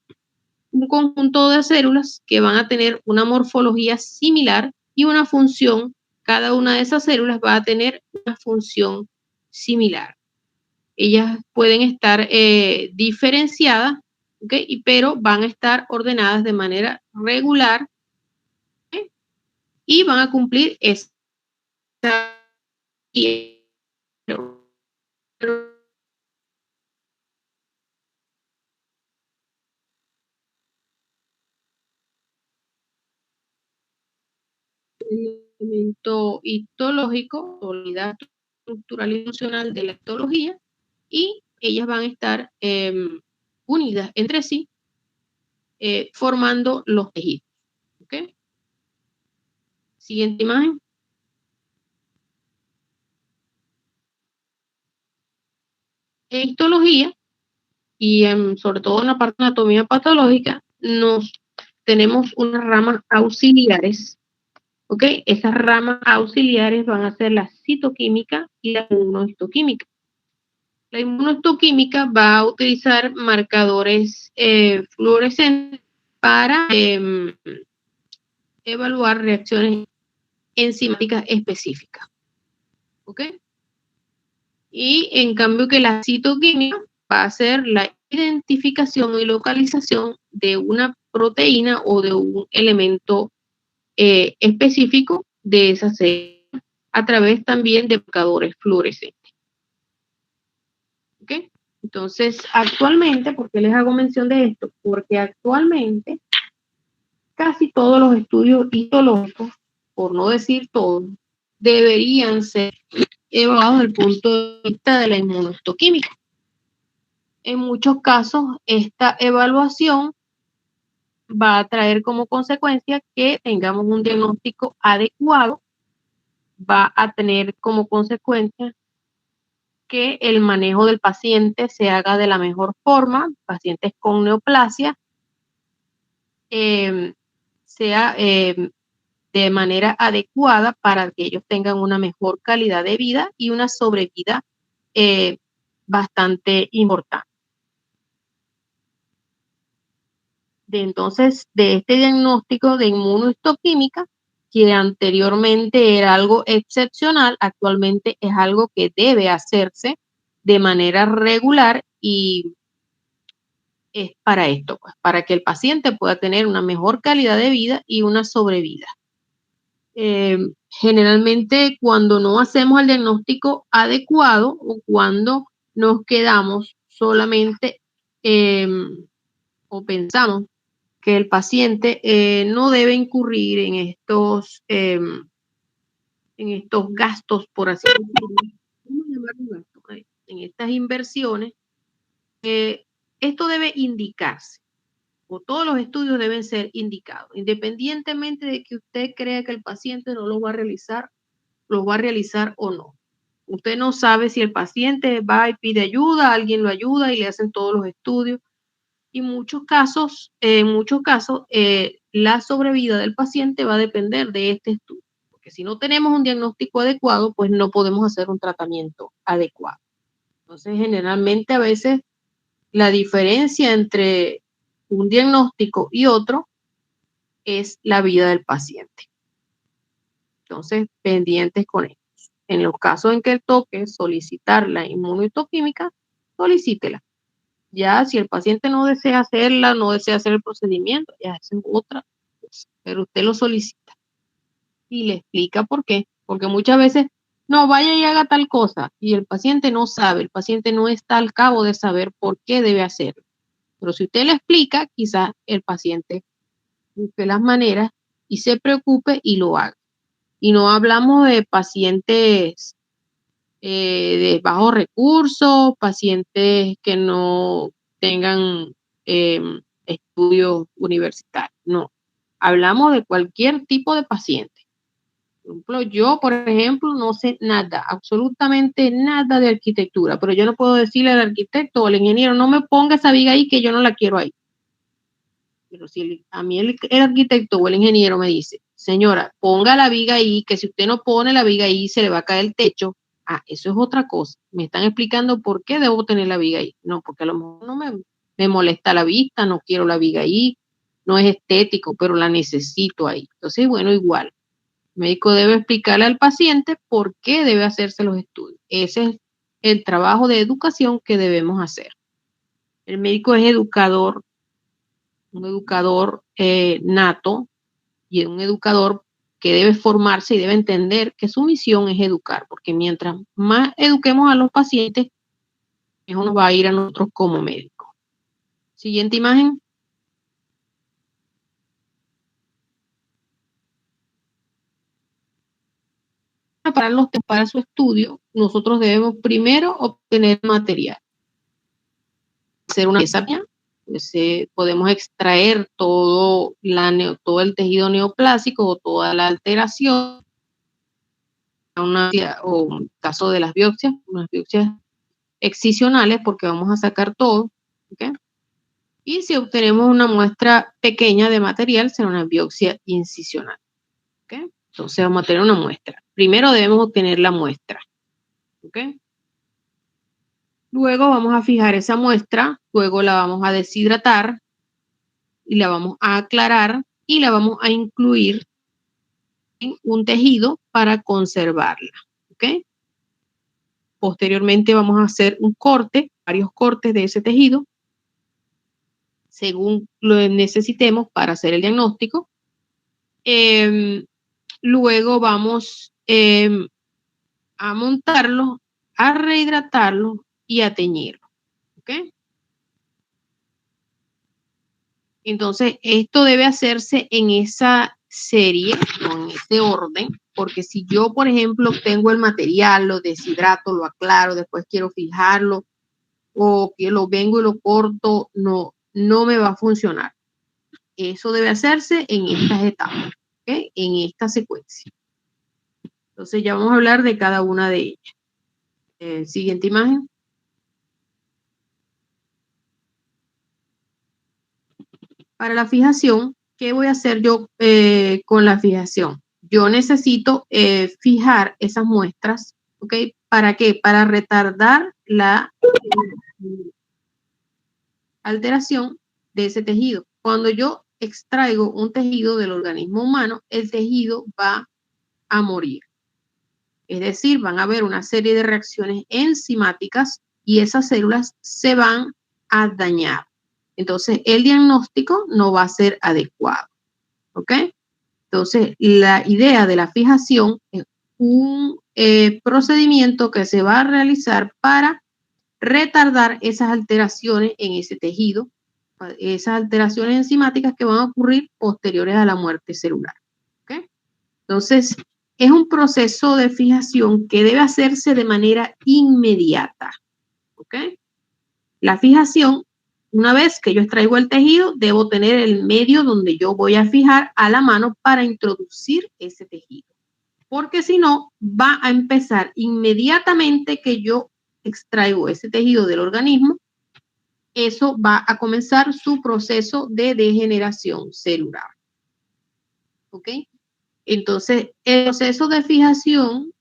un conjunto de células que van a tener una morfología similar y una función. Cada una de esas células va a tener una función similar. Ellas pueden estar diferenciadas, ¿okay?, pero van a estar ordenadas de manera regular, ¿okay?, y van a cumplir esa elemento histológico, unidad estructural y funcional de la histología, y ellas van a estar unidas entre sí, formando los tejidos. ¿Okay? Siguiente imagen. En histología, y sobre todo en la parte de anatomía patológica, tenemos unas ramas auxiliares. ¿Ok? Esas ramas auxiliares van a ser la citoquímica y la inmunohistoquímica. La inmunohistoquímica va a utilizar marcadores fluorescentes para evaluar reacciones enzimáticas específicas. ¿Ok? Y en cambio que la citoquímica va a ser la identificación y localización de una proteína o de un elemento específico de esa célula a través también de marcadores fluorescentes. ¿Ok? Entonces, actualmente, ¿por qué les hago mención de esto? Porque actualmente casi todos los estudios histológicos, por no decir todos, deberían ser evaluados desde el punto de vista de la inmunohistoquímica. En muchos casos, esta evaluación va a traer como consecuencia que tengamos un diagnóstico adecuado, va a tener como consecuencia que el manejo del paciente se haga de la mejor forma, pacientes con neoplasia, sea de manera adecuada para que ellos tengan una mejor calidad de vida y una sobrevida bastante importante. Entonces, de este diagnóstico de inmunohistoquímica, que anteriormente era algo excepcional, actualmente es algo que debe hacerse de manera regular y es para esto, pues, para que el paciente pueda tener una mejor calidad de vida y una sobrevida. Generalmente cuando no hacemos el diagnóstico adecuado o cuando nos quedamos solamente o pensamos que el paciente no debe incurrir en estos gastos, por así decirlo, ¿cómo llamarlo gastos? En estas inversiones, esto debe indicarse, o todos los estudios deben ser indicados, independientemente de que usted crea que el paciente no lo va a realizar o no. Usted no sabe si el paciente va y pide ayuda, alguien lo ayuda y le hacen todos los estudios. Y en muchos casos, la sobrevida del paciente va a depender de este estudio. Porque si no tenemos un diagnóstico adecuado, pues no podemos hacer un tratamiento adecuado. Entonces, generalmente a veces la diferencia entre un diagnóstico y otro es la vida del paciente. Entonces, pendientes con esto. En los casos en que toque solicitar la inmunohistoquímica, solicítela. Ya si el paciente no desea hacerla, no desea hacer el procedimiento, ya es otra cosa, pero usted lo solicita y le explica por qué. Porque muchas veces, no, vaya y haga tal cosa, y el paciente no sabe, el paciente no está al cabo de saber por qué debe hacerlo. Pero si usted le explica, quizás el paciente busque las maneras y se preocupe y lo haga. Y no hablamos de pacientes de bajos recursos, pacientes que no tengan estudios universitarios, no. Hablamos de cualquier tipo de paciente. Por ejemplo, yo, por ejemplo, no sé nada, absolutamente nada de arquitectura, pero yo no puedo decirle al arquitecto o al ingeniero, no me ponga esa viga ahí que yo no la quiero ahí. Pero si a mí el arquitecto o el ingeniero me dice, señora, ponga la viga ahí, que si usted no pone la viga ahí se le va a caer el techo. Ah, eso es otra cosa. Me están explicando por qué debo tener la viga ahí. No, porque a lo mejor no me molesta la vista, no quiero la viga ahí, no es estético, pero la necesito ahí. Entonces, bueno, igual. El médico debe explicarle al paciente por qué debe hacerse los estudios. Ese es el trabajo de educación que debemos hacer. El médico es educador, un educador nato y un educador que debe formarse y debe entender que su misión es educar, porque mientras más eduquemos a los pacientes, mejor nos va a ir a nosotros como médicos. Siguiente imagen. Para su estudio, nosotros debemos primero obtener material. Hacer una pieza, pues, podemos extraer todo el tejido neoplásico o toda la alteración, o en caso de las biopsias, unas biopsias excisionales, porque vamos a sacar todo, ¿okay? Y si obtenemos una muestra pequeña de material, será una biopsia incisional, ¿okay? Entonces vamos a tener una muestra. Primero debemos obtener la muestra, ¿okay? Luego vamos a fijar esa muestra, luego la vamos a deshidratar y la vamos a aclarar y la vamos a incluir en un tejido para conservarla, ¿ok? Posteriormente vamos a hacer un corte, varios cortes de ese tejido, según lo necesitemos para hacer el diagnóstico. Luego vamos a montarlo, a rehidratarlo y a teñirlo, ¿ok? Entonces, esto debe hacerse en esa serie o en ese orden, porque si yo, por ejemplo, obtengo el material, lo deshidrato, lo aclaro, después quiero fijarlo o que lo vengo y lo corto, no me va a funcionar. Eso debe hacerse en estas etapas, ¿okay? En esta secuencia. Entonces ya vamos a hablar de cada una de ellas. Siguiente imagen. Para la fijación, ¿qué voy a hacer yo con la fijación? Yo necesito fijar esas muestras, ¿ok? ¿Para qué? Para retardar la alteración de ese tejido. Cuando yo extraigo un tejido del organismo humano, el tejido va a morir. Es decir, van a haber una serie de reacciones enzimáticas y esas células se van a dañar. Entonces, el diagnóstico no va a ser adecuado. ¿Ok? Entonces, la idea de la fijación es un procedimiento que se va a realizar para retardar esas alteraciones en ese tejido, esas alteraciones enzimáticas que van a ocurrir posteriores a la muerte celular. ¿Ok? Entonces, es un proceso de fijación que debe hacerse de manera inmediata. ¿Ok? La fijación, una vez que yo extraigo el tejido, debo tener el medio donde yo voy a fijar a la mano para introducir ese tejido. Porque si no, va a empezar inmediatamente que yo extraigo ese tejido del organismo, eso va a comenzar su proceso de degeneración celular. ¿Ok? Entonces, el proceso de fijación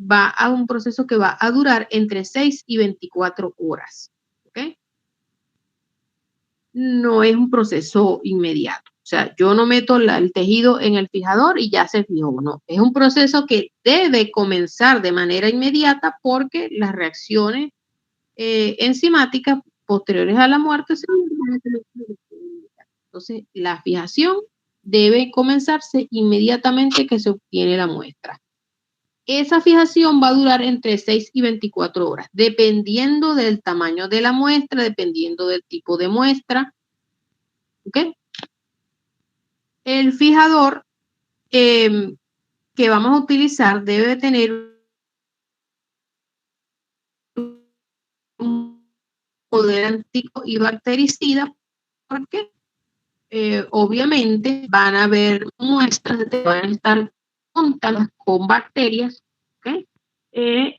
va a un proceso que va a durar entre 6 y 24 horas. ¿Ok? no es un proceso inmediato. O sea, yo no meto el tejido en el fijador y ya se fijó, no. Es un proceso que debe comenzar de manera inmediata porque las reacciones enzimáticas posteriores a la muerte se... Entonces, la fijación debe comenzarse inmediatamente que se obtiene la muestra. Esa fijación va a durar entre 6 y 24 horas, dependiendo del tamaño de la muestra, dependiendo del tipo de muestra. ¿Ok? El fijador que vamos a utilizar debe tener un poder antico y bactericida, porque obviamente van a haber muestras que van a estar contadas con bacterias, ¿okay?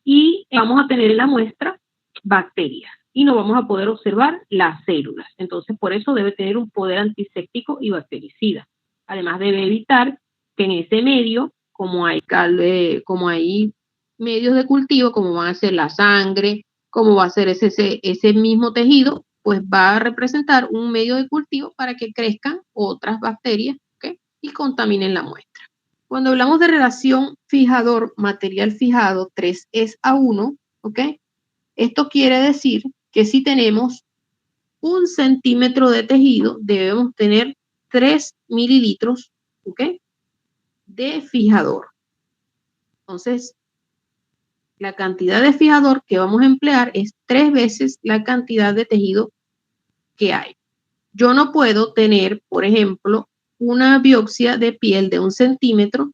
Y vamos a tener en la muestra bacterias y no vamos a poder observar las células. Entonces, por eso debe tener un poder antiséptico y bactericida. Además, debe evitar que en ese medio, como hay medios de cultivo, como van a ser la sangre, como va a ser ese mismo tejido, pues va a representar un medio de cultivo para que crezcan otras bacterias, ¿okay? Y contaminen la muestra. Cuando hablamos de relación fijador-material fijado 3:1, ¿ok? Esto quiere decir que si tenemos 1 centímetro de tejido, debemos tener 3 mililitros, ¿ok? De fijador. Entonces, la cantidad de fijador que vamos a emplear es 3 veces la cantidad de tejido que hay. Yo no puedo tener, por ejemplo, una biopsia de piel de 1 centímetro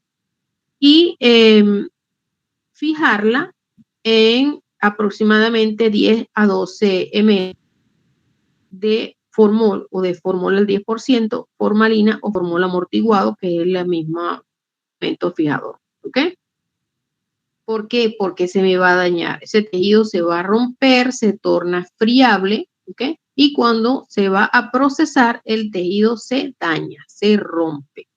y fijarla en aproximadamente 10 a 12 ml de formol o de formol al 10%, formalina o formol amortiguado, que es la misma elemento fijador. ¿Ok? ¿Por qué? Porque se me va a dañar. Ese tejido se va a romper, se torna friable, ¿ok? Y cuando se va a procesar, el tejido se daña, se rompe.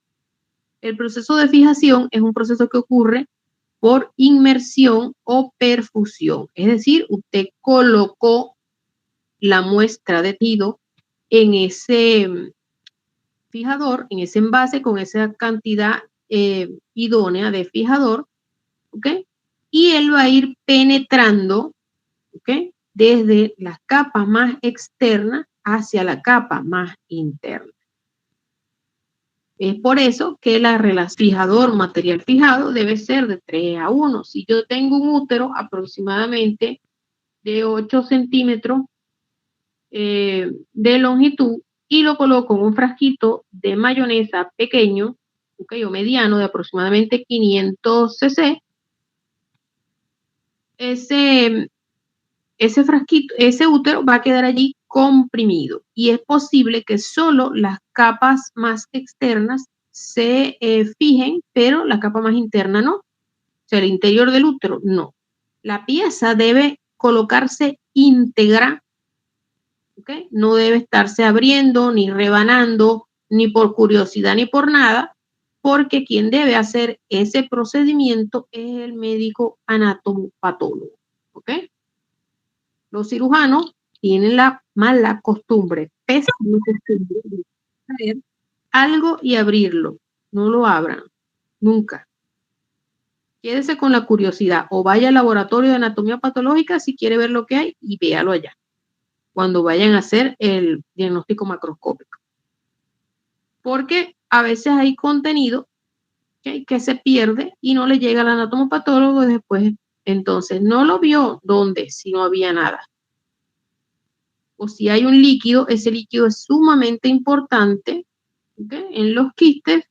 El proceso de fijación es un proceso que ocurre por inmersión o perfusión. Es decir, usted colocó la muestra de tejido en ese fijador, en ese envase con esa cantidad idónea de fijador, ¿ok? Y él va a ir penetrando, ¿ok? Desde las capas más externas hacia la capa más interna. Es por eso que la relación fijador material fijado debe ser de 3:1. Si yo tengo un útero aproximadamente de 8 centímetros de longitud y lo coloco en un frasquito de mayonesa pequeño, ¿okay? O mediano de aproximadamente 500 cc, ese frasquito, ese útero va a quedar allí comprimido y es posible que solo las capas más externas se fijen, pero la capa más interna no. O sea, el interior del útero no. La pieza debe colocarse íntegra, ¿okay? No debe estarse abriendo ni rebanando, ni por curiosidad ni por nada, porque quien debe hacer ese procedimiento es el médico anatomopatólogo. ¿Ok? Los cirujanos tienen la mala costumbre, pésima costumbre, de traer algo y abrirlo. No lo abran, nunca. Quédese con la curiosidad o vaya al laboratorio de anatomía patológica si quiere ver lo que hay y véalo allá, cuando vayan a hacer el diagnóstico macroscópico. Porque a veces hay contenido que se pierde y no le llega al anatomopatólogo después. Entonces, no lo vio donde si no había nada. O si hay un líquido, ese líquido es sumamente importante, ¿okay? En los quistes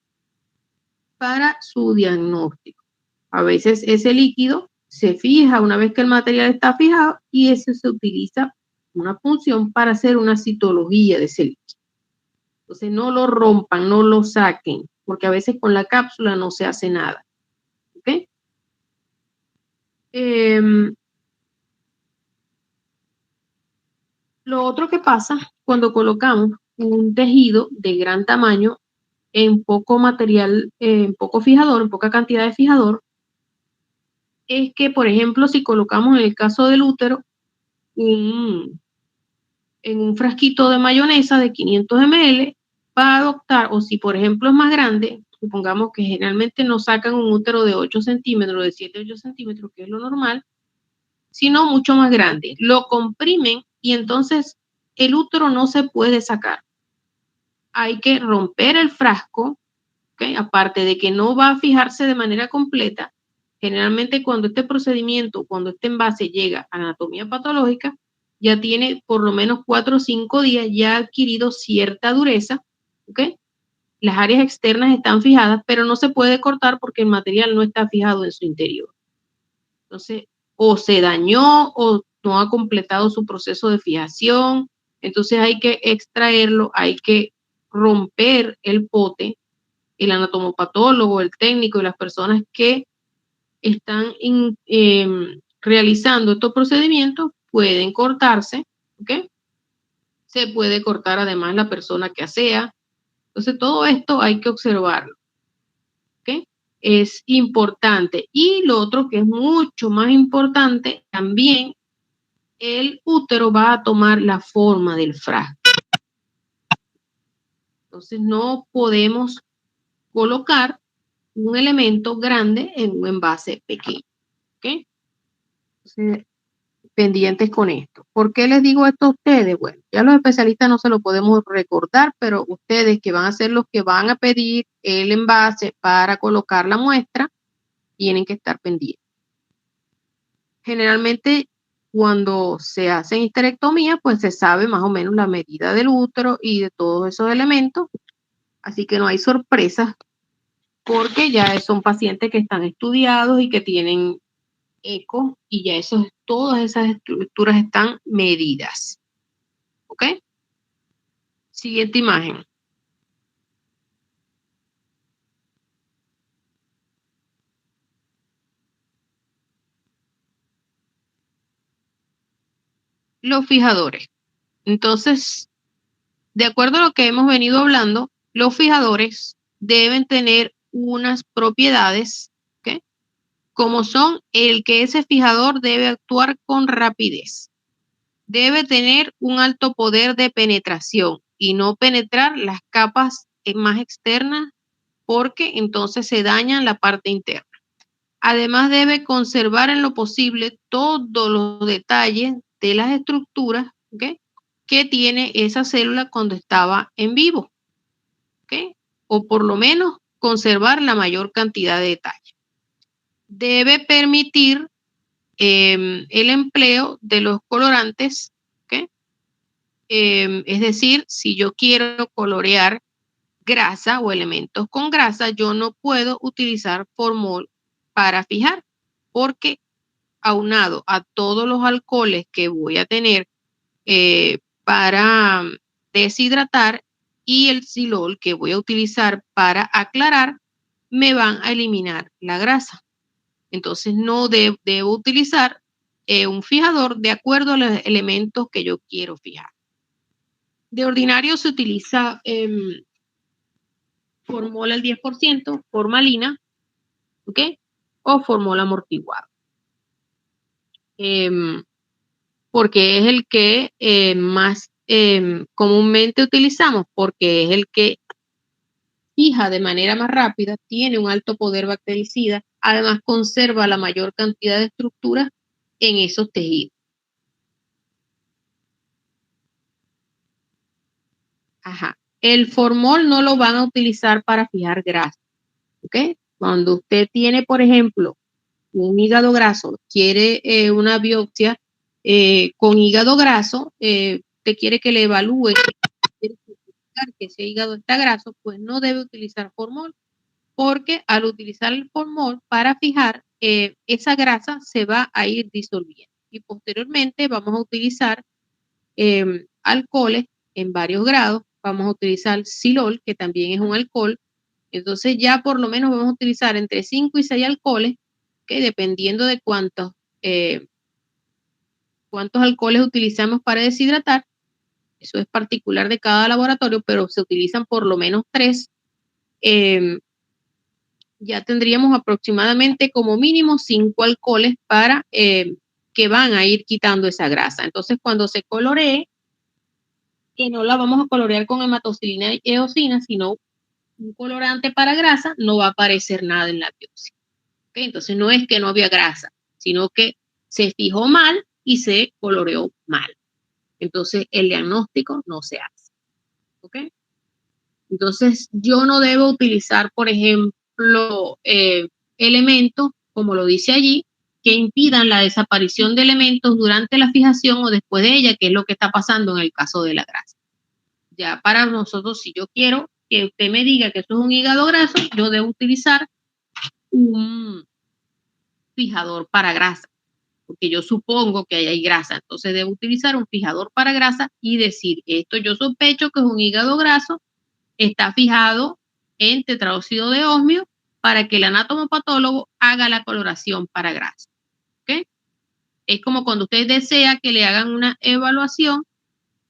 para su diagnóstico. A veces ese líquido se fija una vez que el material está fijado y ese se utiliza una función para hacer una citología de ese líquido. Entonces no lo rompan, no lo saquen, porque a veces con la cápsula no se hace nada. ¿Ok? Lo otro que pasa cuando colocamos un tejido de gran tamaño en poco material, en poco fijador, en poca cantidad de fijador, es que, por ejemplo, si colocamos en el caso del útero un en un frasquito de mayonesa de 500 ml, va a adoptar, o si por ejemplo es más grande, supongamos que generalmente no sacan un útero de 8 centímetros, de 7 a 8 centímetros, que es lo normal, sino mucho más grande. Lo comprimen y entonces el útero no se puede sacar. Hay que romper el frasco, ¿okay? Aparte de que no va a fijarse de manera completa, generalmente cuando este procedimiento, cuando este envase llega a anatomía patológica, ya tiene por lo menos 4 o 5 días, ya ha adquirido cierta dureza, ¿ok? Las áreas externas están fijadas, pero no se puede cortar porque el material no está fijado en su interior. Entonces, o se dañó o no ha completado su proceso de fijación, entonces hay que extraerlo, hay que romper el pote. El anatomopatólogo, el técnico y las personas que están realizando estos procedimientos pueden cortarse, ¿ok? Se puede cortar además la persona que asea. Entonces, todo esto hay que observarlo, ¿ok? Es importante. Y lo otro que es mucho más importante, también el útero va a tomar la forma del frasco. Entonces, no podemos colocar un elemento grande en un envase pequeño, ¿ok? Entonces, pendientes con esto. ¿Por qué les digo esto a ustedes? Bueno, ya los especialistas no se lo podemos recordar, pero ustedes que van a ser los que van a pedir el envase para colocar la muestra, tienen que estar pendientes. Generalmente, cuando se hacen histerectomía, pues se sabe más o menos la medida del útero y de todos esos elementos, así que no hay sorpresas, porque ya son pacientes que están estudiados y que tienen eco y ya todas esas estructuras están medidas. ¿Ok? Siguiente imagen. Los fijadores. Entonces, de acuerdo a lo que hemos venido hablando, los fijadores deben tener unas propiedades, ¿ok? Como son el que ese fijador debe actuar con rapidez. Debe tener un alto poder de penetración y no penetrar las capas más externas porque entonces se daña la parte interna. Además, debe conservar en lo posible todos los detalles de las estructuras, ¿okay?, que tiene esa célula cuando estaba en vivo, ¿okay?, o por lo menos conservar la mayor cantidad de detalles. Debe permitir el empleo de los colorantes, ¿okay? Es decir, si yo quiero colorear grasa o elementos con grasa, yo no puedo utilizar formol para fijar, porque aunado a todos los alcoholes que voy a tener para deshidratar y el silol que voy a utilizar para aclarar, me van a eliminar la grasa. Entonces no debo utilizar un fijador de acuerdo a los elementos que yo quiero fijar. De ordinario se utiliza formol al 10%, formalina, ¿ok? O formol amortiguado. Porque es el que más comúnmente utilizamos, porque es el que fija de manera más rápida, tiene un alto poder bactericida, además conserva la mayor cantidad de estructuras en esos tejidos. Ajá. El formol no lo van a utilizar para fijar grasa, ¿ok? Cuando usted tiene, por ejemplo, un hígado graso, quiere una biopsia con hígado graso, usted quiere que le evalúe, quiere certificar que ese hígado está graso, pues no debe utilizar formol, porque al utilizar el formol para fijar, esa grasa se va a ir disolviendo. Y posteriormente vamos a utilizar alcoholes en varios grados, vamos a utilizar silol, que también es un alcohol. Entonces ya por lo menos vamos a utilizar entre 5 y 6 alcoholes, que dependiendo de cuántos alcoholes utilizamos para deshidratar, eso es particular de cada laboratorio, pero se utilizan por lo menos 3. Ya tendríamos aproximadamente como mínimo 5 alcoholes para que van a ir quitando esa grasa. Entonces cuando se coloree, que no la vamos a colorear con hematocilina y eosina, sino un colorante para grasa, no va a aparecer nada en la biopsia. ¿Okay? Entonces no es que no había grasa, sino que se fijó mal y se coloreó mal. Entonces el diagnóstico no se hace. ¿Ok? Entonces yo no debo utilizar, por ejemplo, elementos, como lo dice allí, que impidan la desaparición de elementos durante la fijación o después de ella, que es lo que está pasando en el caso de la grasa. Ya para nosotros, si yo quiero que usted me diga que eso es un hígado graso, yo debo utilizar un fijador para grasa, porque yo supongo que ahí hay grasa, entonces debo utilizar un fijador para grasa y decir, esto yo sospecho que es un hígado graso, está fijado en tetradóxido de osmio para que el anatomopatólogo haga la coloración para grasa. ¿Okay? Es como cuando usted desea que le hagan una evaluación,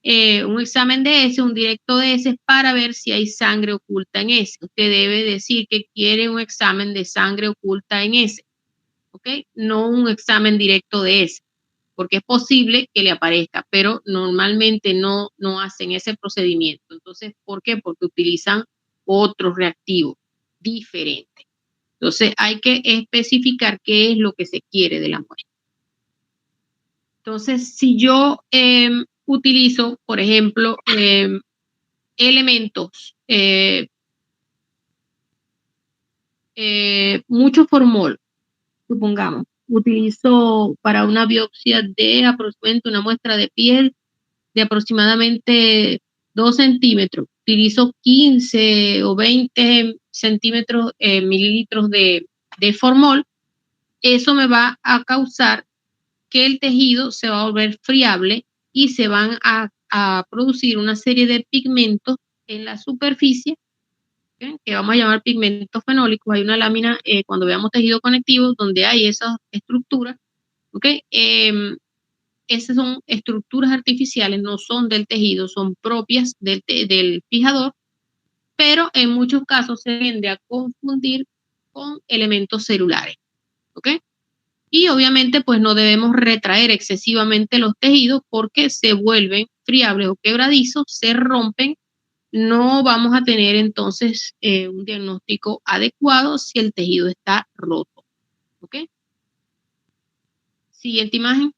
un examen de heces, un directo de heces para ver si hay sangre oculta en heces. Usted debe decir que quiere un examen de sangre oculta en heces, ¿ok? No un examen directo de heces, porque es posible que le aparezca, pero normalmente no hacen ese procedimiento. Entonces, ¿por qué? Porque utilizan otro reactivo diferente. Entonces, hay que especificar qué es lo que se quiere de la muestra. Entonces, si yo utilizo, por ejemplo, elementos, mucho formol, supongamos, utilizo para una biopsia de aproximadamente una muestra de piel de aproximadamente 2 centímetros, utilizo 15 o 20 centímetros, mililitros de formol, eso me va a causar que el tejido se va a volver friable y se van a producir una serie de pigmentos en la superficie, ¿okay? Que vamos a llamar pigmentos fenólicos. Hay una lámina, cuando veamos tejido conectivo, donde hay esas estructuras, ¿okay? Esas son estructuras artificiales, no son del tejido, son propias del fijador, pero en muchos casos se tiende a confundir con elementos celulares, ¿ok? Y obviamente pues no debemos retraer excesivamente los tejidos porque se vuelven friables o quebradizos, se rompen, no vamos a tener entonces un diagnóstico adecuado si el tejido está roto, ¿ok? Siguiente imagen.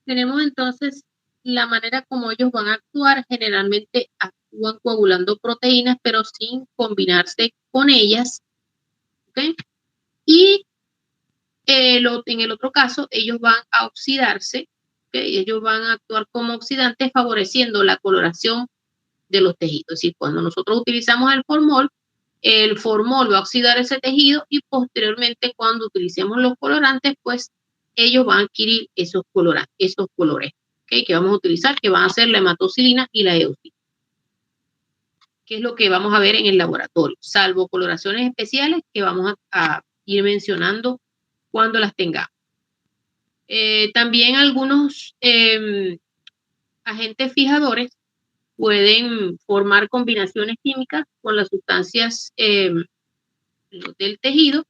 Tenemos entonces la manera como ellos van a actuar. Generalmente actúan coagulando proteínas, pero sin combinarse con ellas. ¿Okay? Y en el otro caso, ellos van a oxidarse. ¿Okay? Ellos van a actuar como oxidantes, favoreciendo la coloración de los tejidos. Es decir, cuando nosotros utilizamos el formol va a oxidar ese tejido y posteriormente cuando utilicemos los colorantes, pues ellos van a adquirir esos colores, ¿okay? Que vamos a utilizar, que van a ser la hematocilina y la eosina, que es lo que vamos a ver en el laboratorio, salvo coloraciones especiales que vamos a ir mencionando cuando las tengamos. También algunos agentes fijadores pueden formar combinaciones químicas con las sustancias del tejido,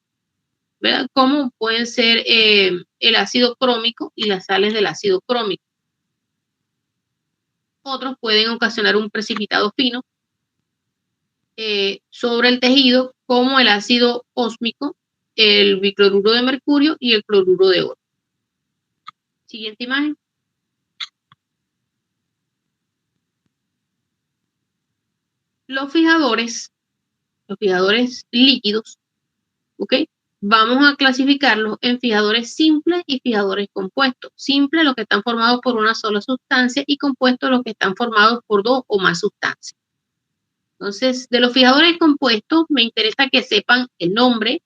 ¿verdad? Como pueden ser el ácido crómico y las sales del ácido crómico. Otros pueden ocasionar un precipitado fino sobre el tejido, como el ácido ósmico, el bicloruro de mercurio y el cloruro de oro. Siguiente imagen. Los fijadores líquidos, ¿ok? Vamos a clasificarlos en fijadores simples y fijadores compuestos. Simples los que están formados por una sola sustancia y compuestos los que están formados por 2 o más sustancias. Entonces, de los fijadores compuestos, me interesa que sepan el nombre,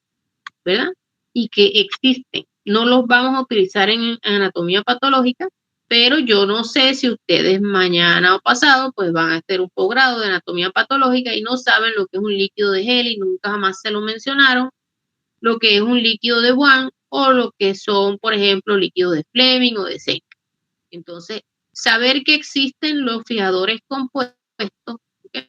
¿verdad? Y que existen. No los vamos a utilizar en anatomía patológica, pero yo no sé si ustedes mañana o pasado pues van a hacer un posgrado de anatomía patológica y no saben lo que es un líquido de Heli, nunca jamás se lo mencionaron, lo que es un líquido de Wann o lo que son, por ejemplo, líquidos de Fleming o de Senck. Entonces, saber que existen los fijadores compuestos, ¿okay?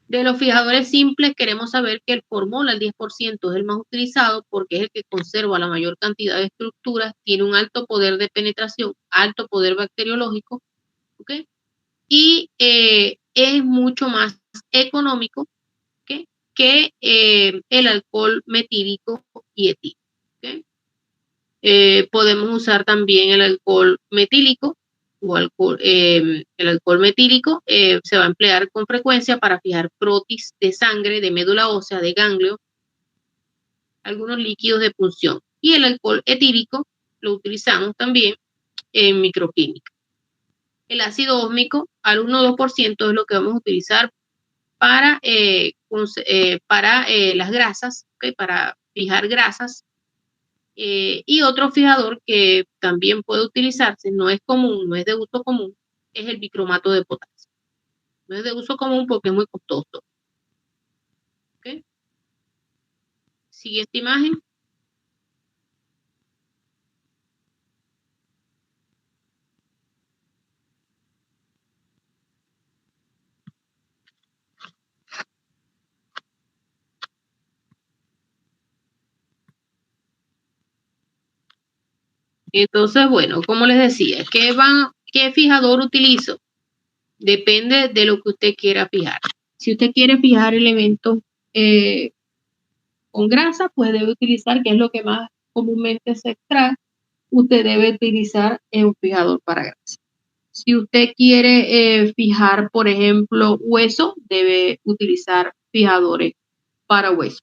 De los fijadores simples queremos saber que el formol al 10% es el más utilizado porque es el que conserva la mayor cantidad de estructuras, tiene un alto poder de penetración, alto poder bacteriológico, ¿ok? Y es mucho más económico, ¿ok?, que el alcohol metílico y etílico, ¿ok? Podemos usar también el alcohol metílico o el alcohol metílico se va a emplear con frecuencia para fijar protis de sangre, de médula ósea, de ganglio, algunos líquidos de punción. Y el alcohol etílico lo utilizamos también en microquímica. El ácido ósmico al 1 o 2% es lo que vamos a utilizar para las grasas, ¿okay?, para fijar grasas. Y otro fijador que también puede utilizarse, no es común, no es de uso común, es el bicromato de potasio. No es de uso común porque es muy costoso. ¿Okay? Siguiente imagen. Entonces, bueno, como les decía, ¿qué fijador utilizo? Depende de lo que usted quiera fijar. Si usted quiere fijar elementos con grasa, pues debe utilizar, que es lo que más comúnmente se extrae, usted debe utilizar un fijador para grasa. Si usted quiere fijar, por ejemplo, hueso, debe utilizar fijadores para hueso.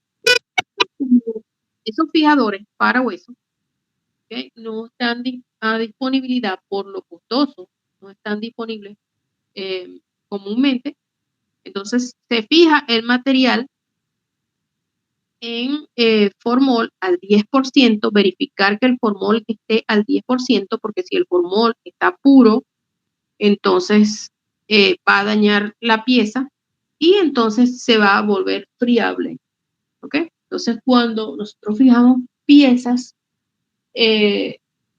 Esos fijadores para hueso, ¿okay?, no están a disponibilidad por lo costoso, no están disponibles comúnmente. Entonces, se fija el material en formol al 10%, verificar que el formol esté al 10%, porque si el formol está puro, entonces va a dañar la pieza y entonces se va a volver friable, ¿ok? Entonces, cuando nosotros fijamos piezas,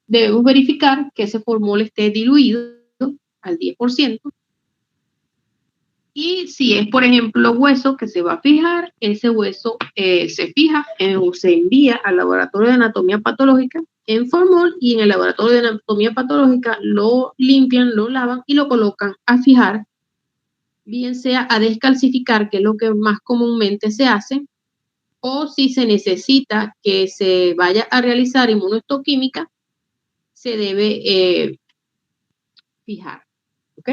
debemos verificar que ese formol esté diluido al 10%. Y si es, por ejemplo, hueso que se va a fijar, ese hueso se fija o se envía al laboratorio de anatomía patológica en formol, y en el laboratorio de anatomía patológica lo limpian, lo lavan y lo colocan a fijar, bien sea a descalcificar, que es lo que más comúnmente se hace, o si se necesita que se vaya a realizar inmunohistoquímica, se debe fijar, ¿ok?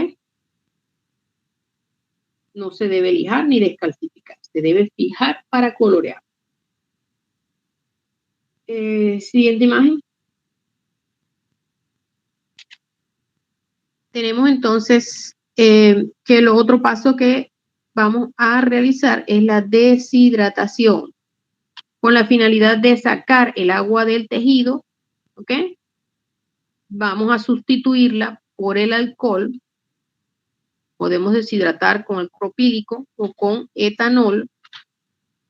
No se debe lijar ni descalcificar, se debe fijar para colorear. Siguiente imagen. Tenemos entonces que el otro paso que vamos a realizar es la deshidratación, con la finalidad de sacar el agua del tejido, ¿ok? Vamos a sustituirla por el alcohol. Podemos deshidratar con el propílico o con etanol.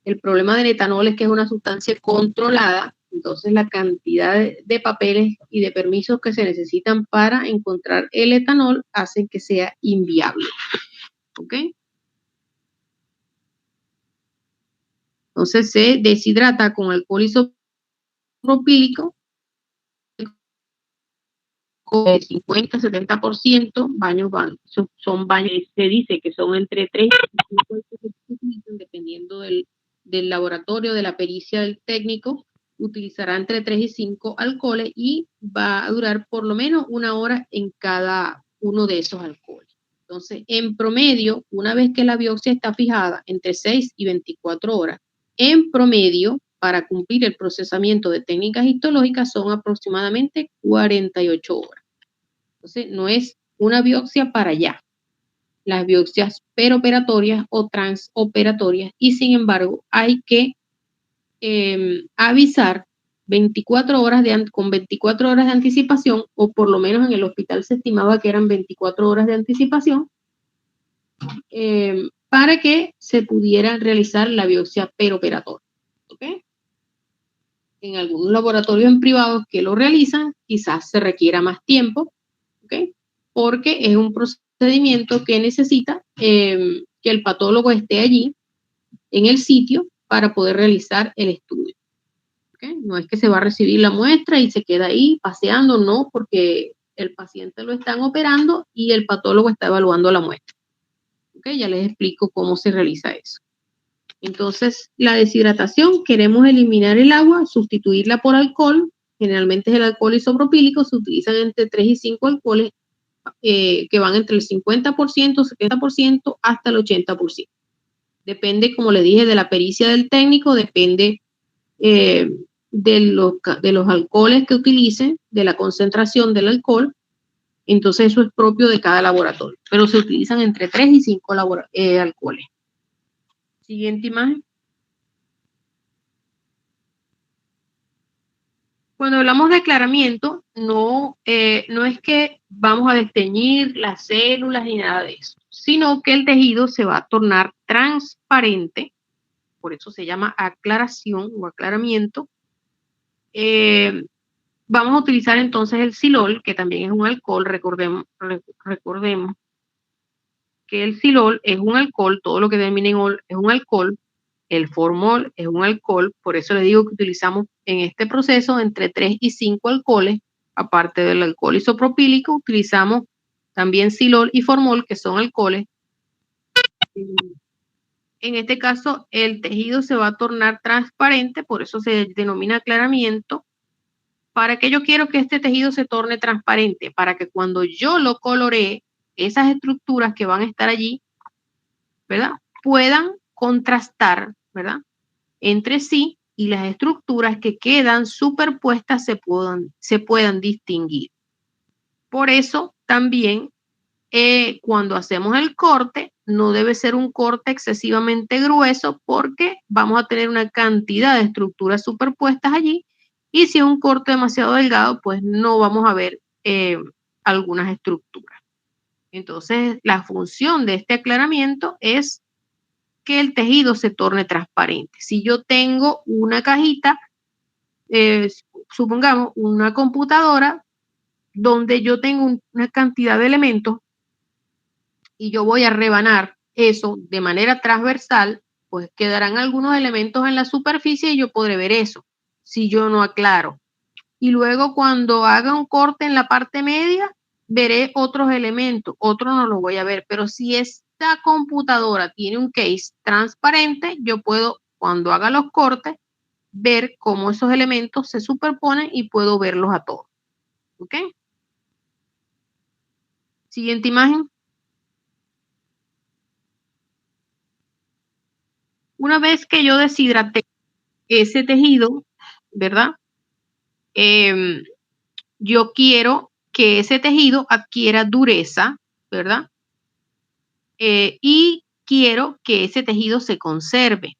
El problema del etanol es que es una sustancia controlada, entonces la cantidad de papeles y de permisos que se necesitan para encontrar el etanol hacen que sea inviable. ¿Ok? Entonces se deshidrata con alcohol isopropílico con el 50-70%, baños son baños, se dice que son entre 3 y 5, dependiendo del laboratorio, de la pericia del técnico, utilizará entre 3 y 5 alcoholes y va a durar por lo menos 1 hora en cada uno de esos alcoholes. Entonces, en promedio, una vez que la biopsia está fijada entre 6 y 24 horas, en promedio, para cumplir el procesamiento de técnicas histológicas, son aproximadamente 48 horas. Entonces, no es una biopsia para allá. Las biopsias peroperatorias o transoperatorias, y sin embargo, hay que avisar 24 horas con 24 horas de anticipación, o por lo menos en el hospital se estimaba que eran 24 horas de anticipación, para que se pudiera realizar la biopsia peroperatoria. ¿Okay? En algunos laboratorios en privados que lo realizan, quizás se requiera más tiempo, ¿okay?, porque es un procedimiento que necesita que el patólogo esté allí en el sitio para poder realizar el estudio. ¿Okay? No es que se va a recibir la muestra y se queda ahí paseando, no, porque el paciente lo están operando y el patólogo está evaluando la muestra. ¿Okay? Ya les explico cómo se realiza eso. Entonces, la deshidratación, queremos eliminar el agua, sustituirla por alcohol. Generalmente es el alcohol isopropílico, se utilizan entre 3 y 5 alcoholes que van entre el 50%, 70% hasta el 80%. Depende, como le dije, de la pericia del técnico, depende de los alcoholes que utilicen, de la concentración del alcohol. Entonces eso es propio de cada laboratorio, pero se utilizan entre 3 y 5 alcoholes. Siguiente imagen. Cuando hablamos de aclaramiento, no es que vamos a desteñir las células ni nada de eso, sino que el tejido se va a tornar transparente, por eso se llama aclaración o aclaramiento. Vamos a utilizar entonces el silol, que también es un alcohol. Recordemos que el silol es un alcohol, todo lo que termina en ol es un alcohol. El formol es un alcohol, por eso le digo que utilizamos en este proceso entre 3 y 5 alcoholes, aparte del alcohol isopropílico, utilizamos también silol y formol, que son alcoholes. En este caso, el tejido se va a tornar transparente, por eso se denomina aclaramiento. ¿Para qué yo quiero que este tejido se torne transparente? Para que cuando yo lo coloree, esas estructuras que van a estar allí, ¿verdad? Puedan contrastar, ¿verdad? Entre sí, y las estructuras que quedan superpuestas se puedan distinguir. Por eso también cuando hacemos el corte, no debe ser un corte excesivamente grueso porque vamos a tener una cantidad de estructuras superpuestas allí, y si es un corte demasiado delgado, pues no vamos a ver algunas estructuras. Entonces, la función de este aclaramiento es que el tejido se torne transparente. Si yo tengo una cajita, supongamos una computadora, donde yo tengo una cantidad de elementos y yo voy a rebanar eso de manera transversal, pues quedarán algunos elementos en la superficie y yo podré ver eso, si yo no aclaro. Y luego cuando haga un corte en la parte media, veré otros elementos, otros no los voy a ver, pero si esta computadora tiene un case transparente, yo puedo, cuando haga los cortes, ver cómo esos elementos se superponen y puedo verlos a todos. ¿Ok? Siguiente imagen. Una vez que yo deshidraté ese tejido, ¿verdad? Yo quiero que ese tejido adquiera dureza, ¿verdad? Y quiero que ese tejido se conserve.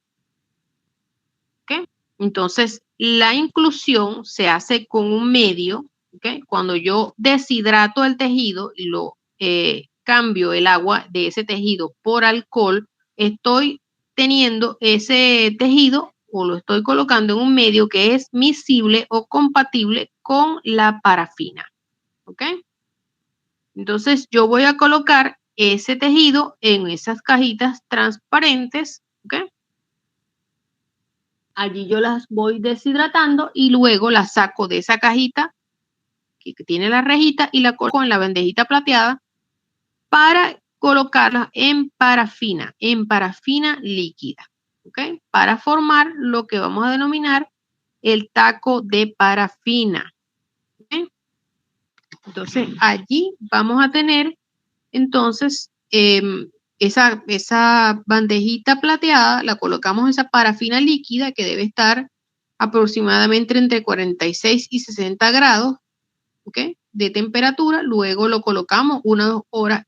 ¿Ok? Entonces, la inclusión se hace con un medio, ¿ok? Cuando yo deshidrato el tejido y lo cambio el agua de ese tejido por alcohol, estoy teniendo ese tejido o lo estoy colocando en un medio que es miscible o compatible con la parafina. ¿Ok? Entonces yo voy a colocar ese tejido en esas cajitas transparentes. ¿Ok? Allí yo las voy deshidratando y luego las saco de esa cajita que tiene la rejita y la coloco en la bandejita plateada para colocarlas en parafina líquida, ¿ok? Para formar lo que vamos a denominar el taco de parafina, ¿ok? Entonces allí vamos a tener entonces esa bandejita plateada, la colocamos en esa parafina líquida que debe estar aproximadamente entre 46 y 60 grados, ¿ok? De temperatura. Luego lo colocamos unas horas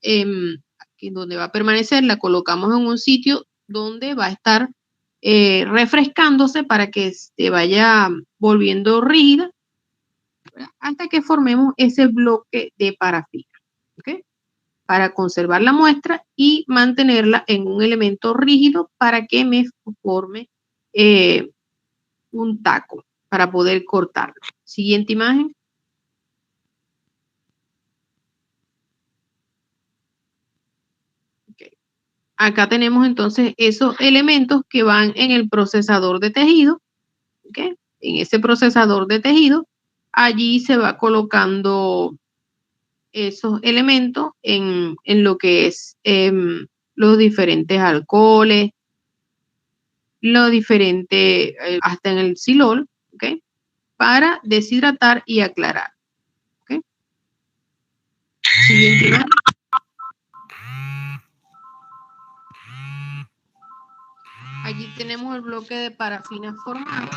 donde va a permanecer, la colocamos en un sitio donde va a estar refrescándose para que se vaya volviendo rígida, ¿verdad? Hasta que formemos ese bloque de parafina, ¿ok? Para conservar la muestra y mantenerla en un elemento rígido para que me forme un taco para poder cortarlo. Siguiente imagen. Okay. Acá tenemos entonces esos elementos que van en el procesador de tejido, ¿ok? En ese procesador de tejido, allí se va colocando esos elementos en lo que es los diferentes alcoholes, lo diferente, hasta en el silol, ¿ok? Para deshidratar y aclarar, ¿ok? Siguiente imagen. Allí tenemos el bloque de parafina formado.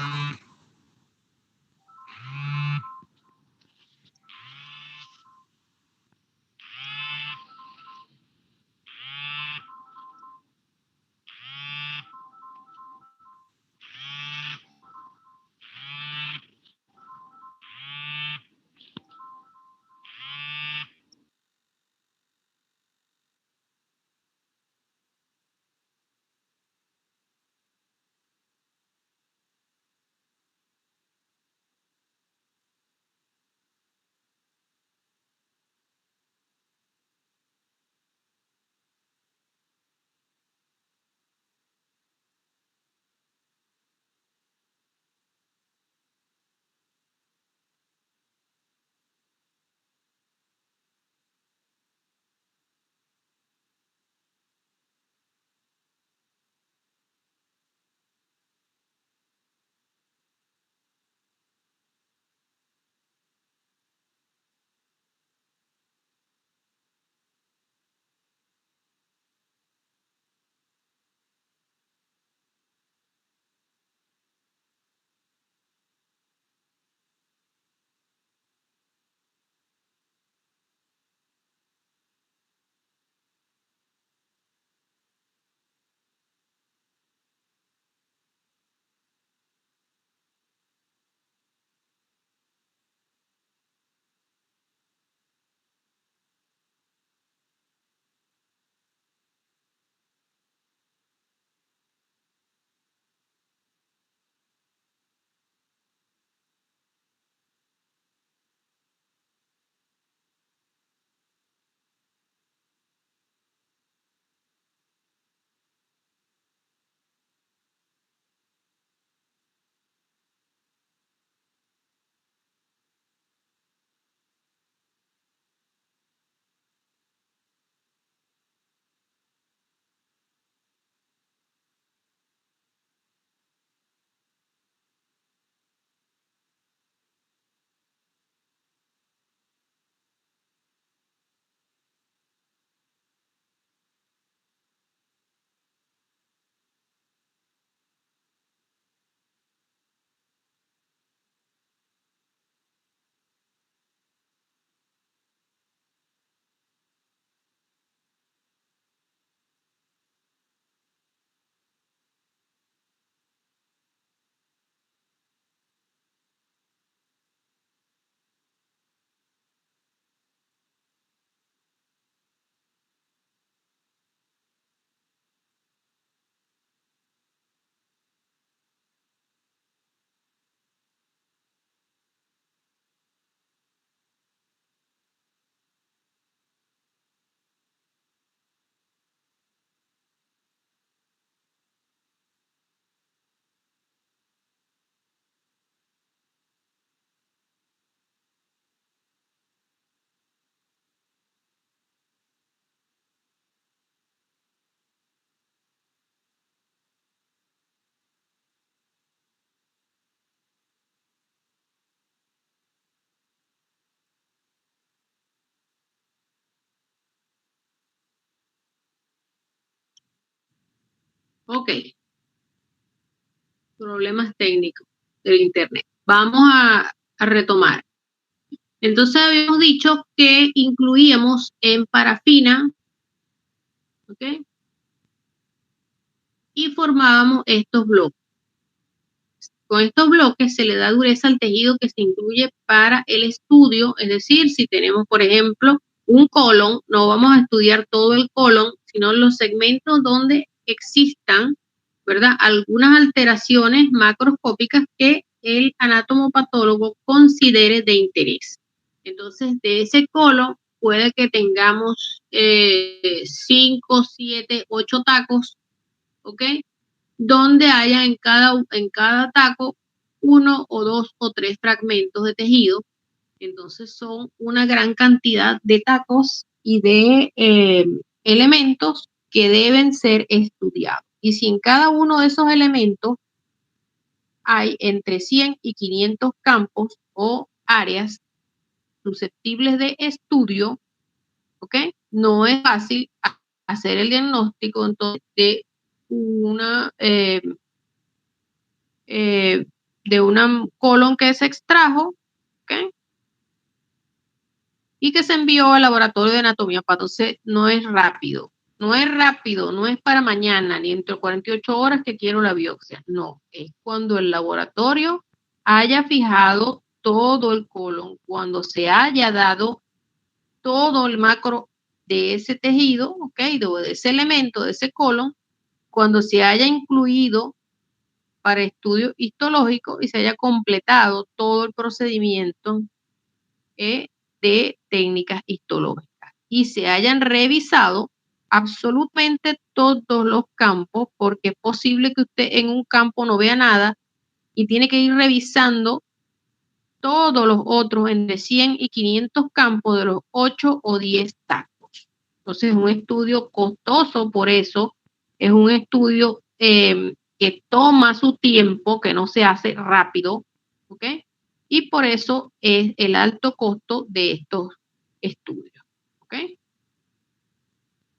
Ok, problemas técnicos del internet. Vamos a retomar. Entonces habíamos dicho que incluíamos en parafina, ¿ok? Y formábamos estos bloques. Con estos bloques se le da dureza al tejido que se incluye para el estudio, es decir, si tenemos, por ejemplo, un colon, no vamos a estudiar todo el colon, sino los segmentos donde existan, ¿verdad? Algunas alteraciones macroscópicas que el anatomopatólogo considere de interés. Entonces, de ese colon puede que tengamos 5, 7, 8 tacos, ¿ok? Donde haya en cada taco 1 o 2 o 3 fragmentos de tejido. Entonces son una gran cantidad de tacos y de elementos que deben ser estudiados. Y si en cada uno de esos elementos hay entre 100 y 500 campos o áreas susceptibles de estudio, ¿ok? No es fácil hacer el diagnóstico entonces eh, de una colon que se extrajo, ¿ok? Y que se envió al laboratorio de anatomía. Entonces no es rápido, no es para mañana, ni entre 48 horas que quiero la biopsia. No, es cuando el laboratorio haya fijado todo el colon, cuando se haya dado todo el macro de ese tejido, ¿ok? De ese elemento, de ese colon, cuando se haya incluido para estudio histológico y se haya completado todo el procedimiento de técnicas histológicas y se hayan revisado absolutamente todos los campos, porque es posible que usted en un campo no vea nada y tiene que ir revisando todos los otros entre 100 y 500 campos de los 8 o 10 tacos. Entonces es un estudio costoso, por eso es un estudio que toma su tiempo, que no se hace rápido, ¿ok? Y por eso es el alto costo de estos estudios, ¿ok?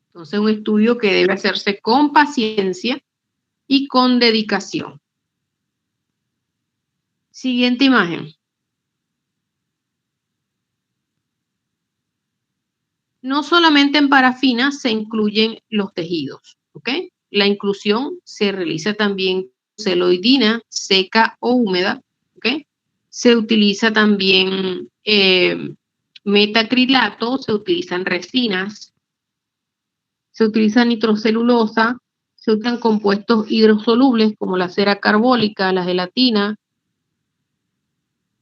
Entonces un estudio que debe hacerse con paciencia y con dedicación. Siguiente imagen. No solamente en parafina se incluyen los tejidos, ¿ok? La inclusión se realiza también celoidina seca o húmeda, ¿ok? Se utiliza también metacrilato, se utilizan resinas, se utiliza nitrocelulosa, se usan compuestos hidrosolubles como la cera carbólica, la gelatina,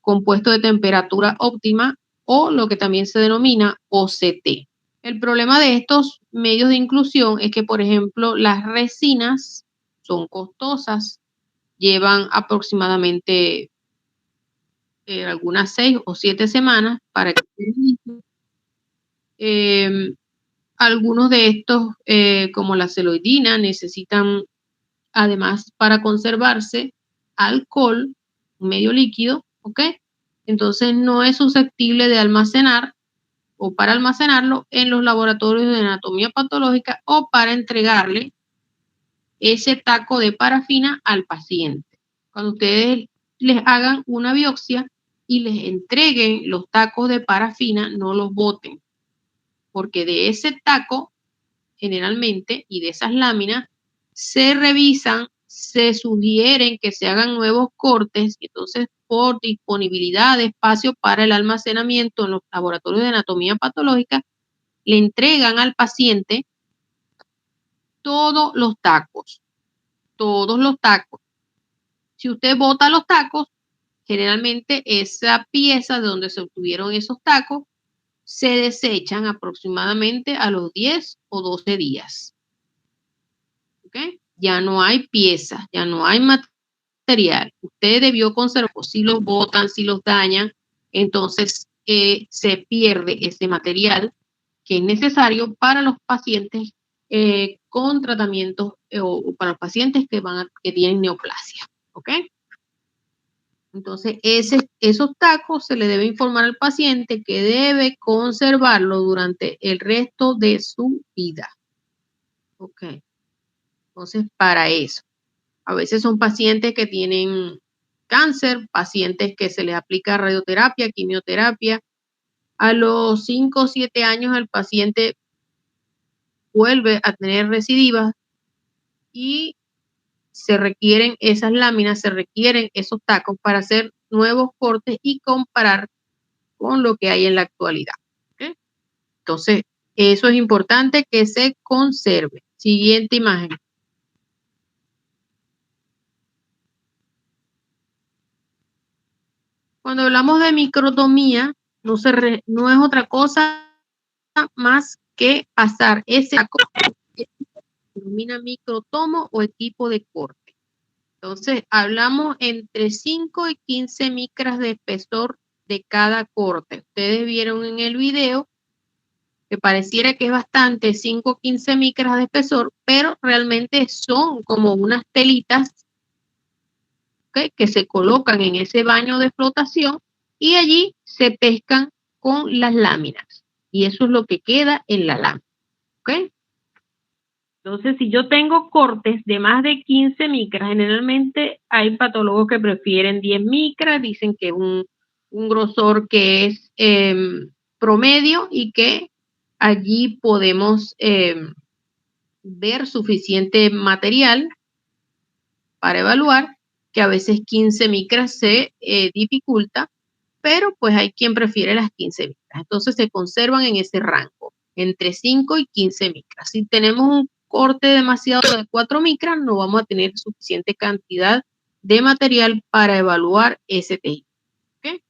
compuesto de temperatura óptima o lo que también se denomina OCT. El problema de estos medios de inclusión es que, por ejemplo, las resinas son costosas, llevan aproximadamente algunas 6 o 7 semanas para que estén listos. Algunos de estos, como la celoidina, necesitan, además, para conservarse, alcohol, medio líquido, ¿ok? Entonces no es susceptible de almacenar o para almacenarlo en los laboratorios de anatomía patológica o para entregarle ese taco de parafina al paciente. Cuando ustedes les hagan una biopsia y les entreguen los tacos de parafina, no los boten, porque de ese taco generalmente y de esas láminas se revisan, se sugieren que se hagan nuevos cortes, entonces por disponibilidad de espacio para el almacenamiento en los laboratorios de anatomía patológica, le entregan al paciente todos los tacos, todos los tacos. Si usted bota los tacos, generalmente esa pieza de donde se obtuvieron esos tacos se desechan aproximadamente a los 10 o 12 días. ¿Ok? Ya no hay piezas, ya no hay material. Usted debió conservar, si los botan, si los dañan, entonces se pierde ese material que es necesario para los pacientes con tratamientos o para los pacientes que tienen neoplasia. ¿Ok? Entonces, esos tacos se le debe informar al paciente que debe conservarlo durante el resto de su vida. ¿Ok? Entonces, para eso. A veces son pacientes que tienen cáncer, pacientes que se les aplica radioterapia, quimioterapia. A los 5 o 7 años el paciente vuelve a tener recidivas y se requieren esas láminas, se requieren esos tacos para hacer nuevos cortes y comparar con lo que hay en la actualidad. ¿Okay? Entonces, eso es importante que se conserve. Siguiente imagen. Cuando hablamos de microtomía, no es otra cosa más que pasar ese taco, se denomina microtomo o equipo de corte. Entonces, hablamos entre 5 y 15 micras de espesor de cada corte. Ustedes vieron en el video que pareciera que es bastante, 5 o 15 micras de espesor, pero realmente son como unas telitas, ¿okay?, que se colocan en ese baño de flotación y allí se pescan con las láminas. Y eso es lo que queda en la lámina. ¿Ok? Entonces, si yo tengo cortes de más de 15 micras, generalmente hay patólogos que prefieren 10 micras, dicen que es un grosor que es promedio y que allí podemos ver suficiente material para evaluar, que a veces 15 micras se dificulta, pero pues hay quien prefiere las 15 micras. Entonces se conservan en ese rango, entre 5 y 15 micras. Si tenemos un corte demasiado de 4 micras, no vamos a tener suficiente cantidad de material para evaluar ese tejido. ¿Okay?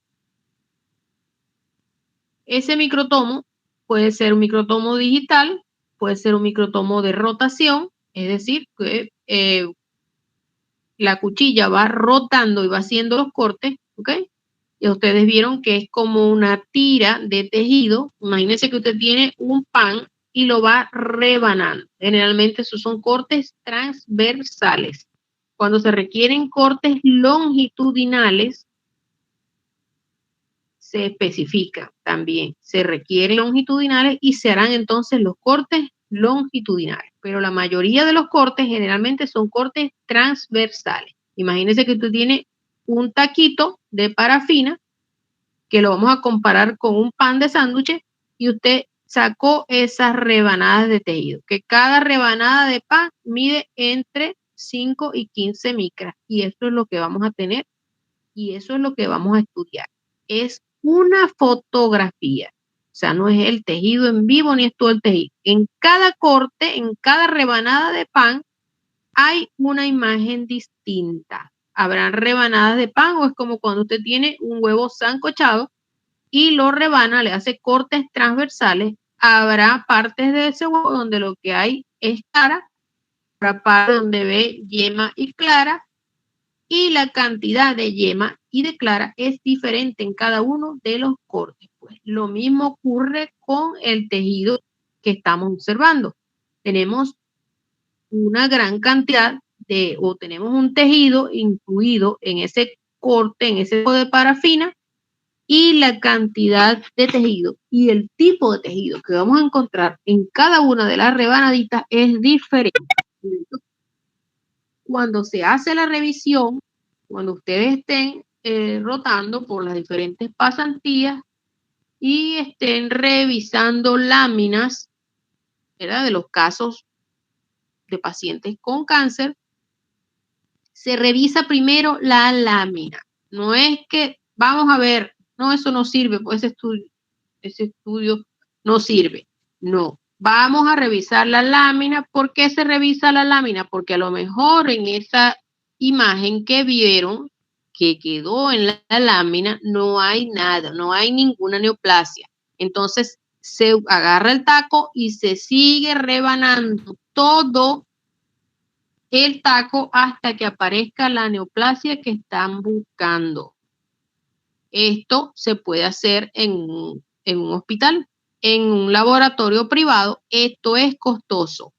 Ese microtomo puede ser un microtomo digital, puede ser un microtomo de rotación, es decir, que la cuchilla va rotando y va haciendo los cortes, ¿ok? Y ustedes vieron que es como una tira de tejido. Imagínense que usted tiene un pan y lo va rebanando. Generalmente esos son cortes transversales. Cuando se requieren cortes longitudinales, se especifica también. Se requieren longitudinales y se harán entonces los cortes longitudinales. Pero la mayoría de los cortes generalmente son cortes transversales. Imagínense que usted tiene un taquito de parafina que lo vamos a comparar con un pan de sándwich y usted sacó esas rebanadas de tejido, que cada rebanada de pan mide entre 5 y 15 micras y eso es lo que vamos a tener y eso es lo que vamos a estudiar. Es una fotografía, o sea, no es el tejido en vivo ni es todo el tejido. En cada corte, en cada rebanada de pan hay una imagen distinta. Habrán rebanadas de pan o es como cuando usted tiene un huevo sancochado y lo rebana, le hace cortes transversales. Habrá partes de ese huevo donde lo que hay es clara, habrá partes donde ve yema y clara y la cantidad de yema y de clara es diferente en cada uno de los cortes. Pues lo mismo ocurre con el tejido que estamos observando. Tenemos una gran cantidad o tenemos un tejido incluido en ese corte, en ese tipo de parafina, y la cantidad de tejido y el tipo de tejido que vamos a encontrar en cada una de las rebanaditas es diferente. Cuando se hace la revisión, cuando ustedes estén rotando por las diferentes pasantías y estén revisando láminas, ¿verdad?, de los casos de pacientes con cáncer, se revisa primero la lámina. No es que vamos a ver, no, eso no sirve, pues ese estudio no sirve. No, vamos a revisar la lámina. ¿Por qué se revisa la lámina? Porque a lo mejor en esa imagen que vieron, que quedó en la lámina, no hay nada, no hay ninguna neoplasia. Entonces se agarra el taco y se sigue rebanando todo el taco hasta que aparezca la neoplasia que están buscando. Esto se puede hacer en un hospital, en un laboratorio privado. Esto es costoso.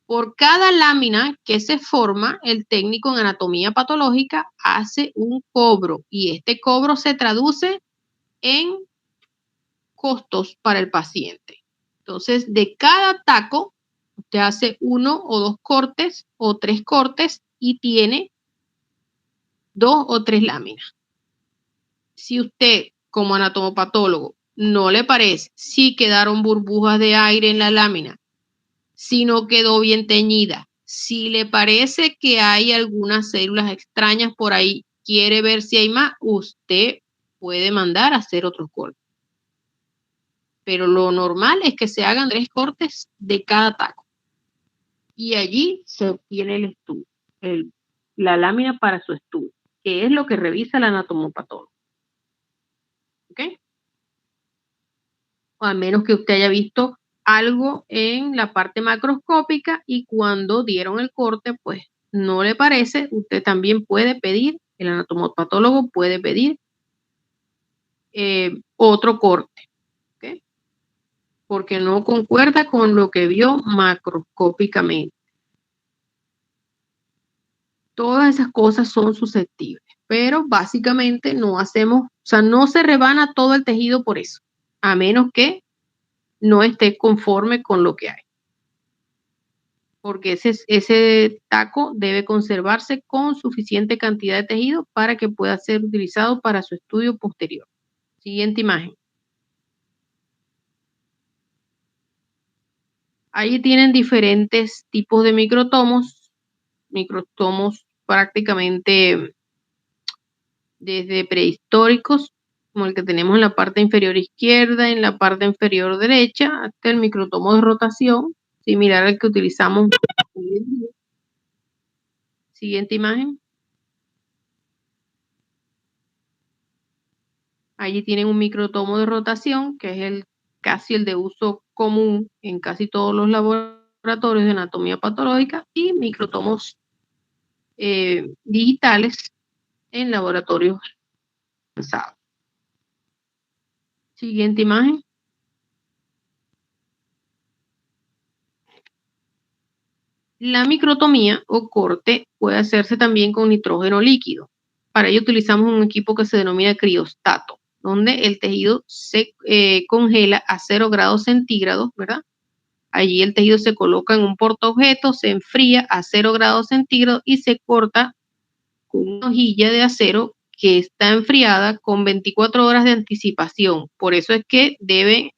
Por cada lámina que se forma, el técnico en anatomía patológica hace un cobro y este cobro se traduce en costos para el paciente. Entonces, de cada taco, usted hace 1 o 2 cortes o 3 cortes y tiene 2 o 3 láminas. Si usted, como anatomopatólogo, no le parece si quedaron burbujas de aire en la lámina, si no quedó bien teñida, si le parece que hay algunas células extrañas por ahí, quiere ver si hay más, usted puede mandar a hacer otros cortes. Pero lo normal es que se hagan 3 cortes de cada taco. Y allí se obtiene el estudio, la lámina para su estudio, que es lo que revisa el anatomopatólogo. ¿Ok? a menos que usted haya visto algo en la parte macroscópica y cuando dieron el corte, pues no le parece, usted también puede pedir, el anatomopatólogo puede pedir otro corte, ¿ok? Porque no concuerda con lo que vio macroscópicamente. Todas esas cosas son susceptibles, pero básicamente no hacemos, o sea, no se rebana todo el tejido por eso, a menos que no esté conforme con lo que hay. Porque ese taco debe conservarse con suficiente cantidad de tejido para que pueda ser utilizado para su estudio posterior. Siguiente imagen. Ahí tienen diferentes tipos de microtomos prácticamente desde prehistóricos, como el que tenemos en la parte inferior izquierda, en la parte inferior derecha, hasta el microtomo de rotación, similar al que utilizamos hoy en día. Siguiente imagen. Allí tienen un microtomo de rotación, que es casi el de uso común en casi todos los laboratorios de anatomía patológica, y microtomos digitales en laboratorios avanzados. Siguiente imagen. La microtomía o corte puede hacerse también con nitrógeno líquido. Para ello utilizamos un equipo que se denomina criostato, donde el tejido se congela a 0 grados centígrados, ¿verdad? Allí el tejido se coloca en un portaobjeto, se enfría a 0 grados centígrados y se corta con una hojilla de acero que está enfriada con 24 horas de anticipación. Por eso es que debe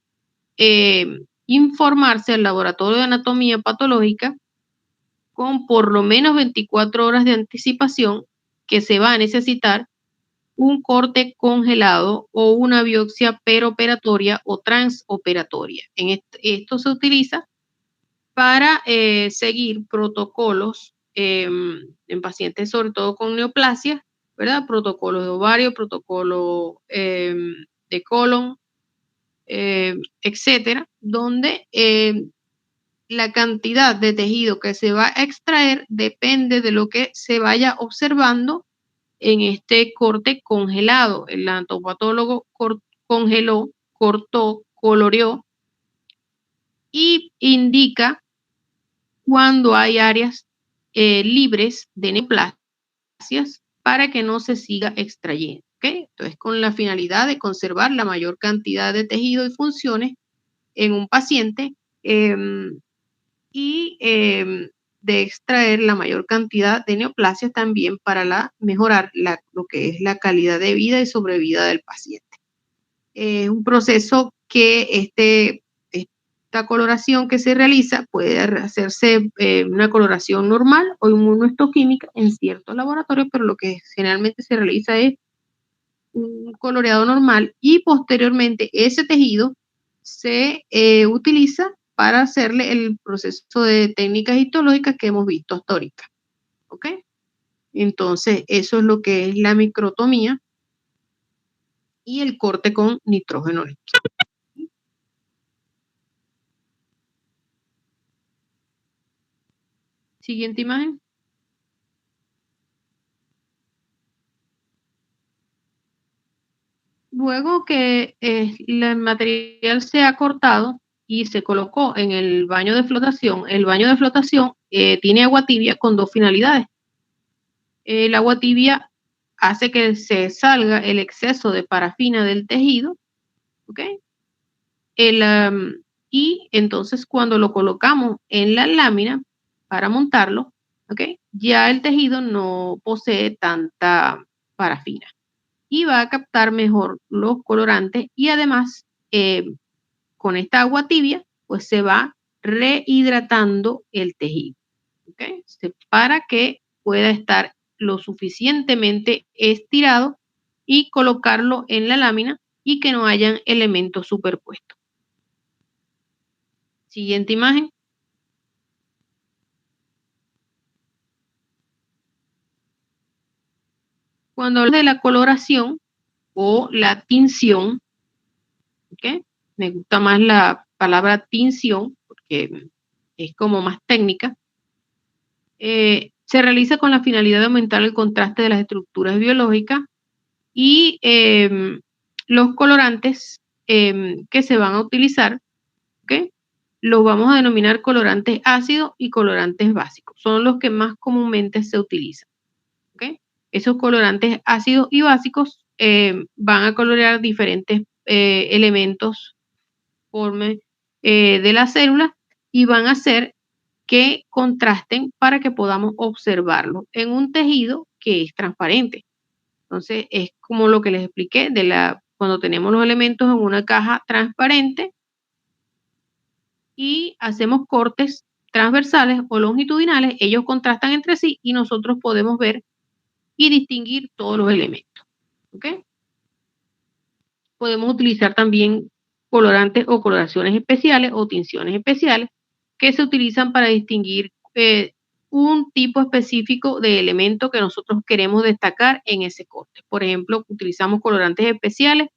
informarse al laboratorio de anatomía patológica con por lo menos 24 horas de anticipación que se va a necesitar un corte congelado o una biopsia peroperatoria o transoperatoria. Esto se utiliza para seguir protocolos en pacientes sobre todo con neoplasia, ¿verdad? Protocolos de ovario, protocolo de colon, etcétera, donde la cantidad de tejido que se va a extraer depende de lo que se vaya observando en este corte congelado. El anatopatólogo congeló, cortó, coloreó y indica cuando hay áreas libres de neoplasias para que no se siga extrayendo. ¿Okay? Entonces, con la finalidad de conservar la mayor cantidad de tejido y funciones en un paciente y de extraer la mayor cantidad de neoplasias también para mejorar lo que es la calidad de vida y sobrevida del paciente. Es un proceso que esta coloración que se realiza puede hacerse una coloración normal o inmunohistoquímica en ciertos laboratorios, pero lo que generalmente se realiza es un coloreado normal y posteriormente ese tejido se utiliza para hacerle el proceso de técnicas histológicas que hemos visto hasta ahorita. ¿Ok? Entonces, eso es lo que es la microtomía y el corte con nitrógeno líquido. Siguiente imagen. Luego que el material se ha cortado y se colocó en el baño de flotación tiene agua tibia con dos finalidades. El agua tibia hace que se salga el exceso de parafina del tejido, ¿ok? Y entonces cuando lo colocamos en la lámina para montarlo, ¿ok? Ya el tejido no posee tanta parafina y va a captar mejor los colorantes y además con esta agua tibia pues se va rehidratando el tejido, ¿ok? Para que pueda estar lo suficientemente estirado y colocarlo en la lámina y que no hayan elementos superpuestos. Siguiente imagen. Cuando hablamos de la coloración o la tinción, ¿ok? me gusta más la palabra tinción, porque es como más técnica, se realiza con la finalidad de aumentar el contraste de las estructuras biológicas y los colorantes que se van a utilizar, ¿ok? Los vamos a denominar colorantes ácidos y colorantes básicos. Son los que más comúnmente se utilizan, ¿ok? Esos colorantes ácidos y básicos van a colorear diferentes elementos de la célula y van a hacer que contrasten para que podamos observarlo en un tejido que es transparente. Entonces, es como lo que les expliqué cuando tenemos los elementos en una caja transparente y hacemos cortes transversales o longitudinales, ellos contrastan entre sí y nosotros podemos ver y distinguir todos los elementos. ¿Ok? Podemos utilizar también colorantes o coloraciones especiales o tinciones especiales que se utilizan para distinguir un tipo específico de elemento que nosotros queremos destacar en ese corte. Por ejemplo, utilizamos colorantes especiales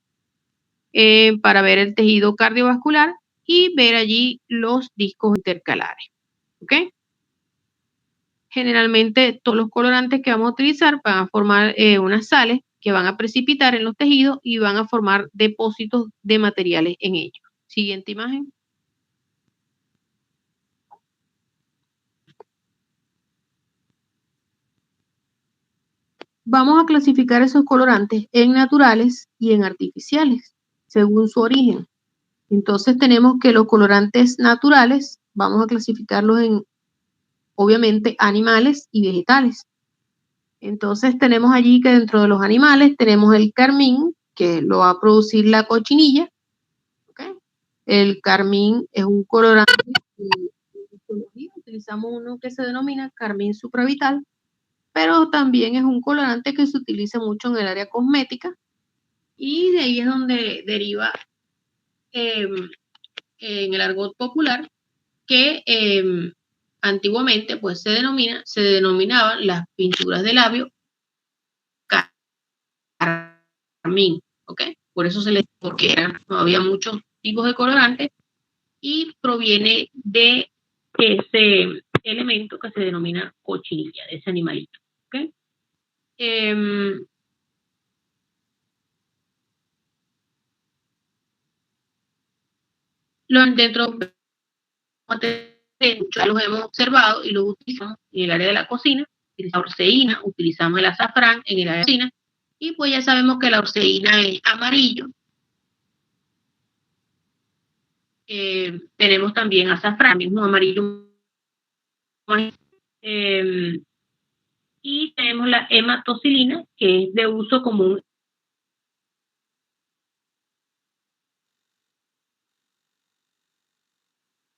para ver el tejido cardiovascular y ver allí los discos intercalares. ¿Ok? Generalmente todos los colorantes que vamos a utilizar van a formar unas sales que van a precipitar en los tejidos y van a formar depósitos de materiales en ellos. Siguiente imagen. Vamos a clasificar esos colorantes en naturales y en artificiales, según su origen. Entonces tenemos que los colorantes naturales vamos a clasificarlos en, obviamente, animales y vegetales. Entonces tenemos allí que dentro de los animales tenemos el carmín, que lo va a producir la cochinilla. ¿Okay? El carmín es un colorante en fisiología, utilizamos uno que se denomina carmín supravital, pero también es un colorante que se utiliza mucho en el área cosmética y de ahí es donde deriva en el argot popular que antiguamente pues se denominaban las pinturas de labio carmín, ¿ok? Por eso porque no había muchos tipos de colorantes y proviene de ese elemento que se denomina cochinilla, de ese animalito, ¿ok? Dentro ya los hemos observado y los utilizamos en el área de la cocina, utilizamos orceína, utilizamos el azafrán en el área de la cocina, y pues ya sabemos que la orceína es amarillo. Tenemos también azafrán, mismo amarillo. Y tenemos la hematocilina, que es de uso común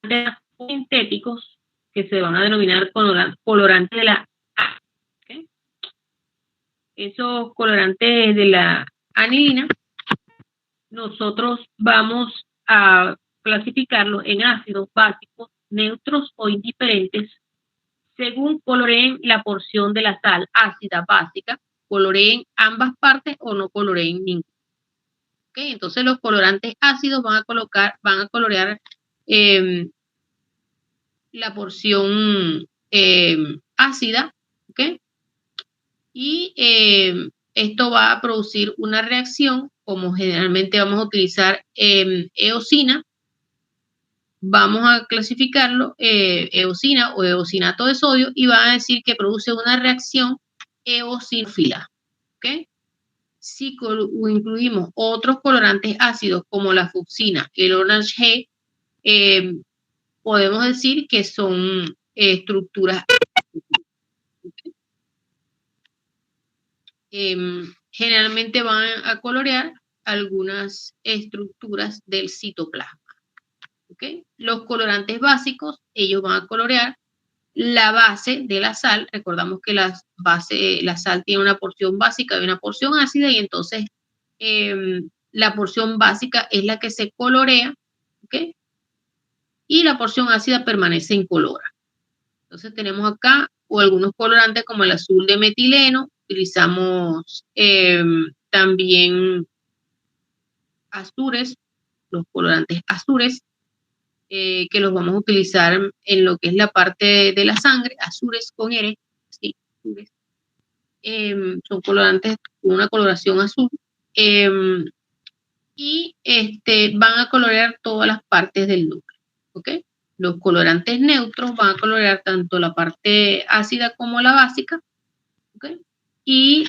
de sintéticos que se van a denominar colorantes de la A. ¿Okay? Esos colorantes de la anilina, nosotros vamos a clasificarlos en ácidos básicos, neutros o indiferentes, según coloreen la porción de la sal ácida básica, coloreen ambas partes o no coloreen ninguna. ¿Okay? Entonces los colorantes ácidos van a colorear la porción ácida, ¿ok? Y esto va a producir una reacción, como generalmente vamos a utilizar eosina, vamos a clasificarlo eosina o eosinato de sodio y va a decir que produce una reacción eosinófila, ¿ok? Si incluimos otros colorantes ácidos como la fucsina, el orange G, podemos decir que son estructuras. Generalmente van a colorear algunas estructuras del citoplasma. ¿Okay? Los colorantes básicos, ellos van a colorear la base de la sal. Recordamos que la sal tiene una porción básica y una porción ácida, y entonces la porción básica es la que se colorea, ¿okay? Y la porción ácida permanece incolora. Entonces tenemos acá algunos colorantes como el azul de metileno, utilizamos también azures, los colorantes azures, que los vamos a utilizar en lo que es la parte de la sangre, azures con R, sí, azures. Son colorantes con una coloración azul, y van a colorear todas las partes del núcleo, ¿ok? Los colorantes neutros van a colorear tanto la parte ácida como la básica, ¿ok? Y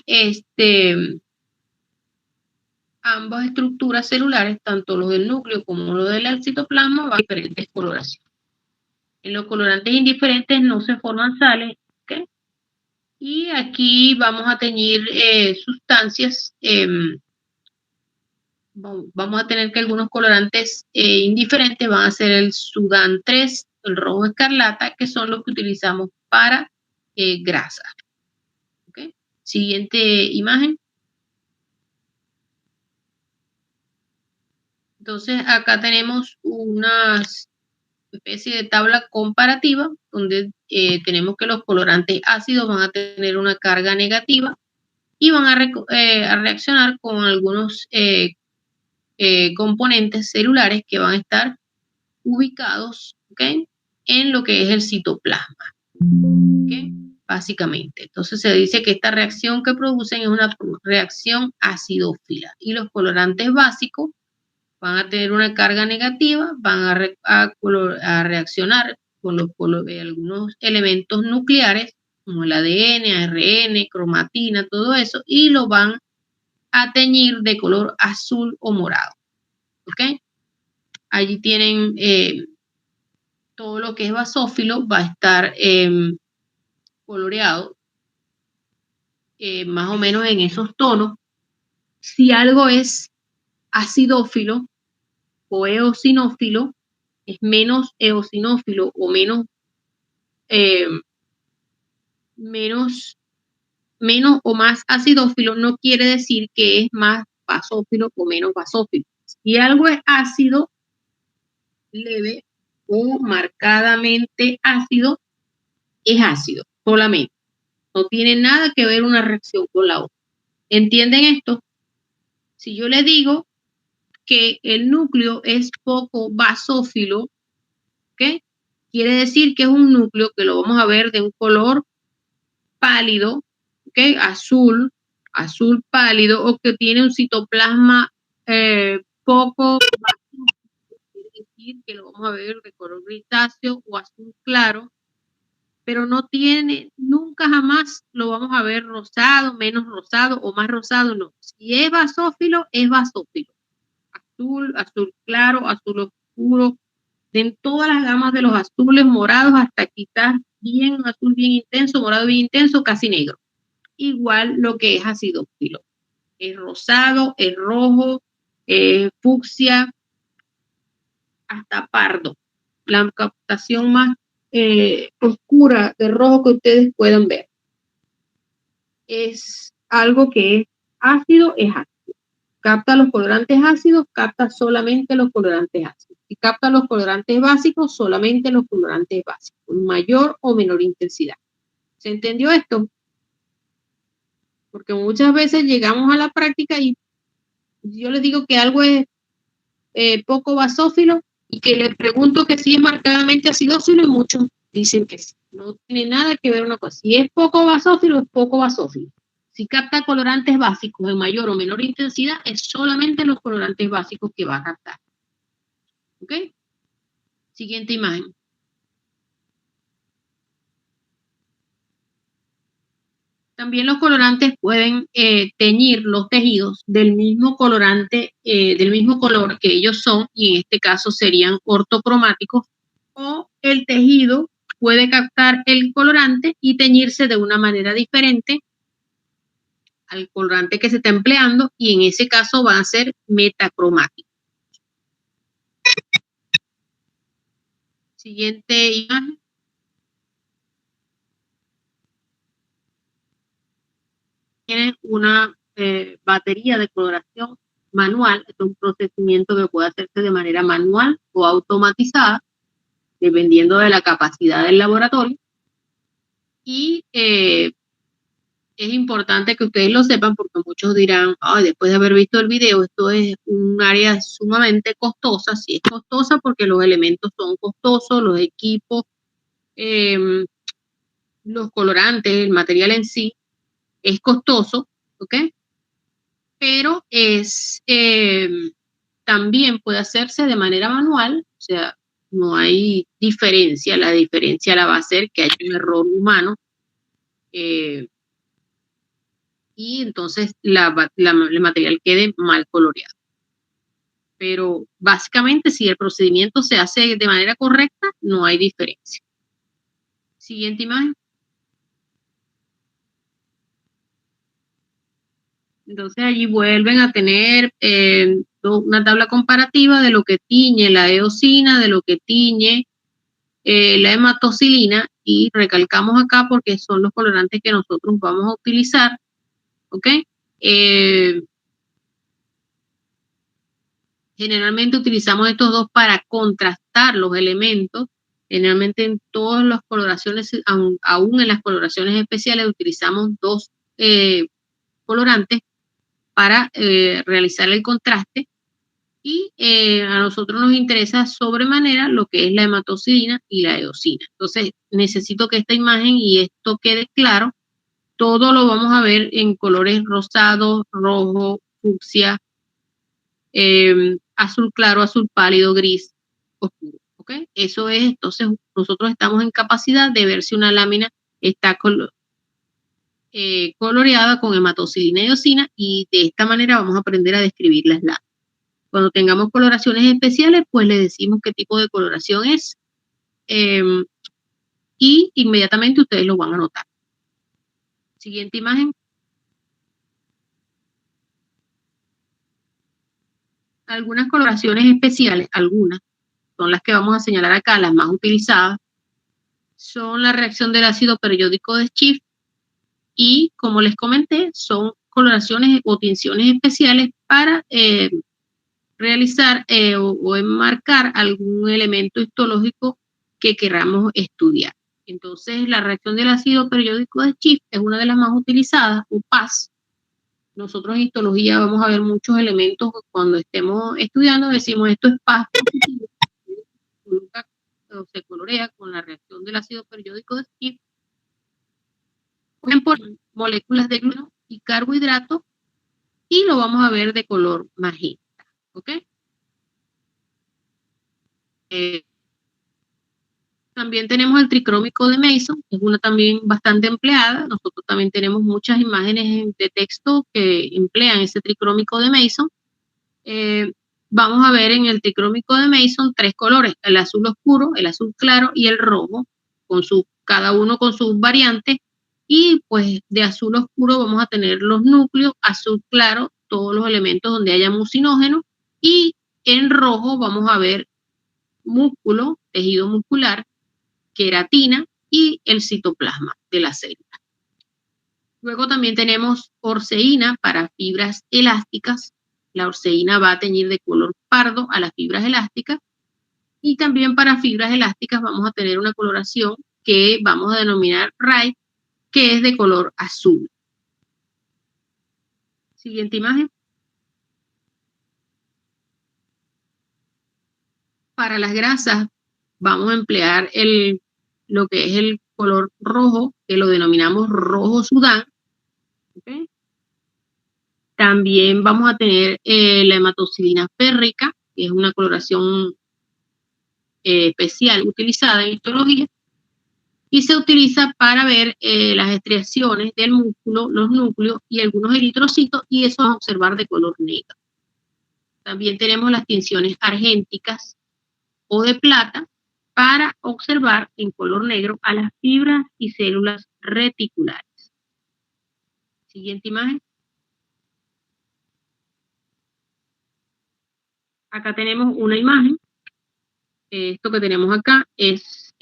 ambas estructuras celulares, tanto los del núcleo como los del citoplasma, van a diferentes coloraciones. En los colorantes indiferentes no se forman sales, ¿ok? Y aquí vamos a teñir sustancias. Vamos a tener que algunos colorantes indiferentes van a ser el Sudán 3, el rojo escarlata, que son los que utilizamos para grasa. ¿Okay? Siguiente imagen. Entonces acá tenemos una especie de tabla comparativa donde tenemos que los colorantes ácidos van a tener una carga negativa y van a reaccionar con algunos componentes celulares que van a estar ubicados, ¿okay?, en lo que es el citoplasma, ¿okay?, básicamente. Entonces se dice que esta reacción que producen es una reacción acidófila y los colorantes básicos van a tener una carga negativa, van a reaccionar con algunos elementos nucleares como el ADN, ARN, cromatina, todo eso, y lo van a teñir de color azul o morado. ¿Ok? Allí tienen todo lo que es basófilo, va a estar coloreado más o menos en esos tonos. Si algo es acidófilo o eosinófilo, es menos eosinófilo o menos o más acidófilo, no quiere decir que es más basófilo o menos basófilo. Si algo es ácido, leve o marcadamente ácido, es ácido solamente. No tiene nada que ver una reacción con la otra. ¿Entienden esto? Si yo le digo que el núcleo es poco basófilo, ¿ok?, quiere decir que es un núcleo que lo vamos a ver de un color pálido, ¿ok?, azul pálido, o que tiene un citoplasma poco basófilo, quiere decir que lo vamos a ver de color grisáceo o azul claro, pero no tiene, nunca jamás lo vamos a ver rosado, menos rosado o más rosado, no. Si es basófilo, es basófilo. Azul, azul claro, azul oscuro, en todas las gamas de los azules, morados, hasta quizás bien azul bien intenso, morado bien intenso, casi negro. Igual lo que es acidófilo. Es rosado, es rojo, fucsia, hasta pardo. La captación más oscura de rojo que ustedes puedan ver. Es algo que es ácido, es ácido. Capta los colorantes ácidos, capta solamente los colorantes ácidos. Si capta los colorantes básicos, solamente los colorantes básicos, mayor o menor intensidad. ¿Se entendió esto? Porque muchas veces llegamos a la práctica y yo les digo que algo es poco basófilo y que les pregunto que si es marcadamente acidófilo y muchos dicen que sí. No tiene nada que ver una cosa. Si es poco basófilo, es poco basófilo. Si capta colorantes básicos en mayor o menor intensidad, es solamente los colorantes básicos que va a captar. ¿Ok? Siguiente imagen. También los colorantes pueden teñir los tejidos del mismo colorante, del mismo color que ellos son, y en este caso serían ortocromáticos, o el tejido puede captar el colorante y teñirse de una manera diferente al colorante que se está empleando, y en ese caso va a ser metacromático. Siguiente imagen. Tienen una batería de coloración manual. Es un procedimiento que puede hacerse de manera manual o automatizada, dependiendo de la capacidad del laboratorio. Y Es importante que ustedes lo sepan porque muchos dirán, ay, después de haber visto el video, esto es un área sumamente costosa. Sí, es costosa porque los elementos son costosos, los equipos, em, los colorantes, el material en sí es costoso, ¿ok? Pero también puede hacerse de manera manual, o sea, no hay diferencia, la diferencia la va a hacer que haya un error humano. Y entonces el material quede mal coloreado. Pero básicamente si el procedimiento se hace de manera correcta, no hay diferencia. Siguiente imagen. Entonces allí vuelven a tener una tabla comparativa de lo que tiñe la eosina, de lo que tiñe la hematocilina, y recalcamos acá porque son los colorantes que nosotros vamos a utilizar, ¿ok? Generalmente utilizamos estos dos para contrastar los elementos. Generalmente en todas las coloraciones, aún en las coloraciones especiales, utilizamos dos colorantes para realizar el contraste. Y a nosotros nos interesa sobremanera lo que es la hematocilina y la eosina. Entonces necesito que esta imagen y esto quede claro. Todo lo vamos a ver en colores rosados, rojo, fucsia, azul claro, azul pálido, gris oscuro, ¿ok? Eso es, entonces nosotros estamos en capacidad de ver si una lámina está coloreada con hematocilina y eosina, y de esta manera vamos a aprender a describir las láminas. Cuando tengamos coloraciones especiales, pues le decimos qué tipo de coloración es, y inmediatamente ustedes lo van a notar. Siguiente imagen. Algunas coloraciones especiales, algunas, son las que vamos a señalar acá, las más utilizadas, son la reacción del ácido periódico de Schiff, y como les comenté, son coloraciones o tinciones especiales para realizar o enmarcar algún elemento histológico que queramos estudiar. Entonces, la reacción del ácido periódico de Schiff es una de las más utilizadas, o PAS. Nosotros en histología vamos a ver muchos elementos cuando estemos estudiando, decimos esto es PAS positivo, se colorea con la reacción del ácido periódico de Schiff. Por moléculas de glutano y carbohidratos, y lo vamos a ver de color magenta, ¿ok? También tenemos el tricrómico de Mason, que es una también bastante empleada. Nosotros también tenemos muchas imágenes de texto que emplean ese tricrómico de Mason. Vamos a ver en el tricrómico de Mason tres colores: el azul oscuro, el azul claro y el rojo, cada uno con sus variantes. Y pues de azul oscuro vamos a tener los núcleos, azul claro, todos los elementos donde haya mucinógeno, y en rojo vamos a ver músculo, tejido muscular, queratina y el citoplasma de la célula. Luego también tenemos orceína para fibras elásticas. La orceína va a teñir de color pardo a las fibras elásticas, y también para fibras elásticas vamos a tener una coloración que vamos a denominar Wright, que es de color azul. Siguiente imagen. Para las grasas vamos a emplear lo que es el color rojo, que lo denominamos rojo Sudán. ¿Okay? También vamos a tener la hematocilina férrica, que es una coloración especial utilizada en histología, y se utiliza para ver las estriaciones del músculo, los núcleos y algunos eritrocitos, y eso vamos a observar de color negro. También tenemos las tinciones argénticas o de plata para observar en color negro a las fibras y células reticulares. Siguiente imagen. Acá tenemos una imagen. Esto que tenemos acá es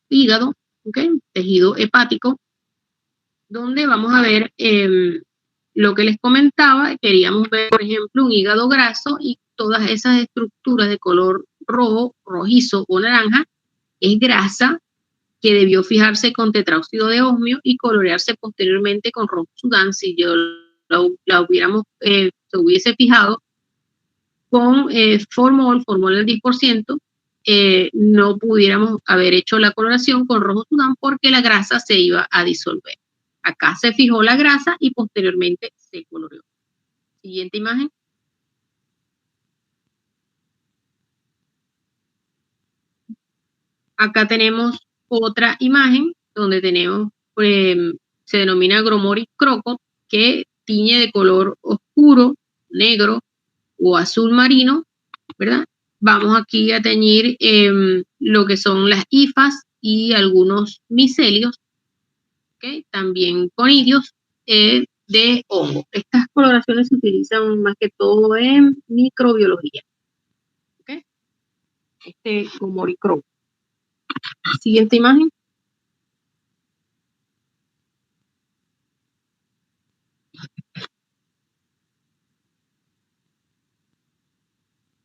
hígado, ¿okay? Tejido hepático, donde vamos a ver lo que les comentaba. Queríamos ver, por ejemplo, un hígado graso, y todas esas estructuras de color rojo, rojizo o naranja es grasa que debió fijarse con tetraóxido de osmio y colorearse posteriormente con rojo Sudán. Si yo la hubiéramos, se hubiese fijado con formol al 10%, no pudiéramos haber hecho la coloración con rojo Sudán porque la grasa se iba a disolver. Acá se fijó la grasa y posteriormente se coloreó. Siguiente imagen. Acá tenemos otra imagen donde tenemos, se denomina Gromori Crocot, que tiñe de color oscuro, negro o azul marino, ¿verdad? Vamos aquí a teñir lo que son las hifas y algunos micelios, ¿okay? También conidios de hongo. Estas coloraciones se utilizan más que todo en microbiología. ¿Okay? Este Gromori Crocot. Siguiente imagen.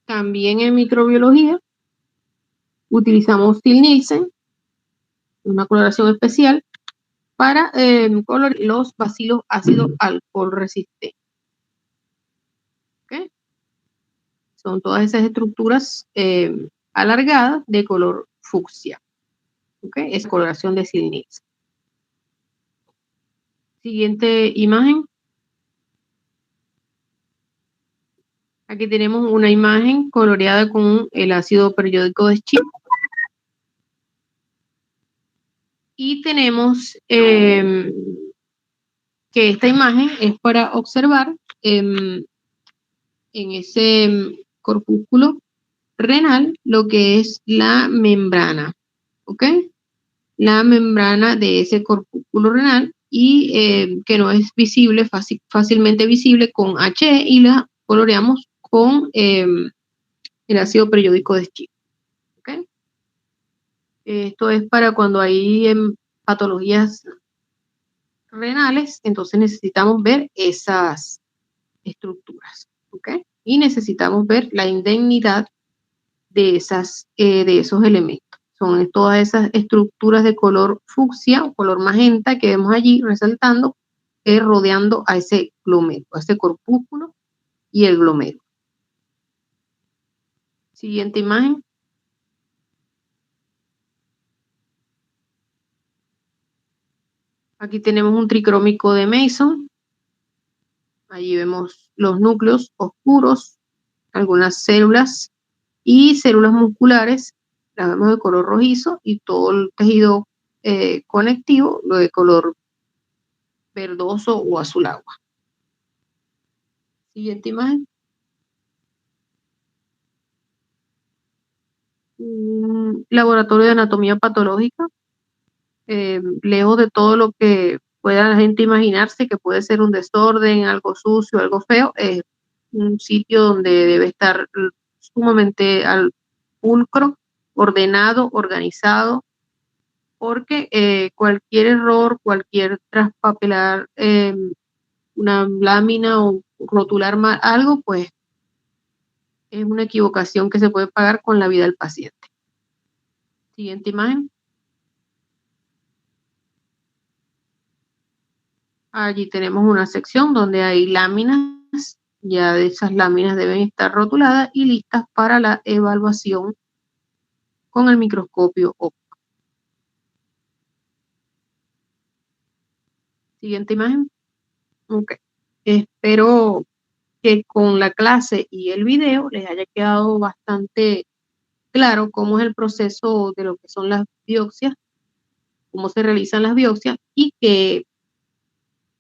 También en microbiología utilizamos Stil-Nielsen, una coloración especial para colorear los bacilos ácidos alcohol resistentes. ¿Okay? Son todas esas estructuras alargadas de color fucsia. ¿Okay? Es coloración de Stil-Nielsen. Siguiente imagen. Aquí tenemos una imagen coloreada con el ácido periódico de Schiff. Y tenemos que esta imagen es para observar en ese corpúsculo renal lo que es la membrana, ¿ok? La membrana de ese corpúsculo renal y que no es visible, fácilmente visible con H y la coloreamos con el ácido periódico de Schiff, ¿ok? Esto es para cuando hay patologías renales, entonces necesitamos ver esas estructuras, ¿ok? Y necesitamos ver la indemnidad de esos elementos. Son todas esas estructuras de color fucsia o color magenta que vemos allí resaltando, rodeando a ese glomero, a ese corpúsculo y el glomero. Siguiente imagen. Aquí tenemos un tricrómico de Mason. Allí vemos los núcleos oscuros, algunas células y células musculares, las vemos de color rojizo y todo el tejido conectivo, lo de color verdoso o azul agua. Siguiente imagen. Un laboratorio de anatomía patológica, lejos de todo lo que pueda la gente imaginarse que puede ser un desorden, algo sucio, algo feo, es un sitio donde debe estar sumamente al pulcro, ordenado, organizado, porque cualquier error, cualquier traspapelar una lámina o rotular mal algo, pues es una equivocación que se puede pagar con la vida del paciente. Siguiente imagen. Allí tenemos una sección donde hay láminas, ya de esas láminas deben estar rotuladas y listas para la evaluación con el microscopio óptico. Siguiente imagen. Ok. Espero que con la clase y el video les haya quedado bastante claro cómo es el proceso de lo que son las biopsias, cómo se realizan las biopsias y que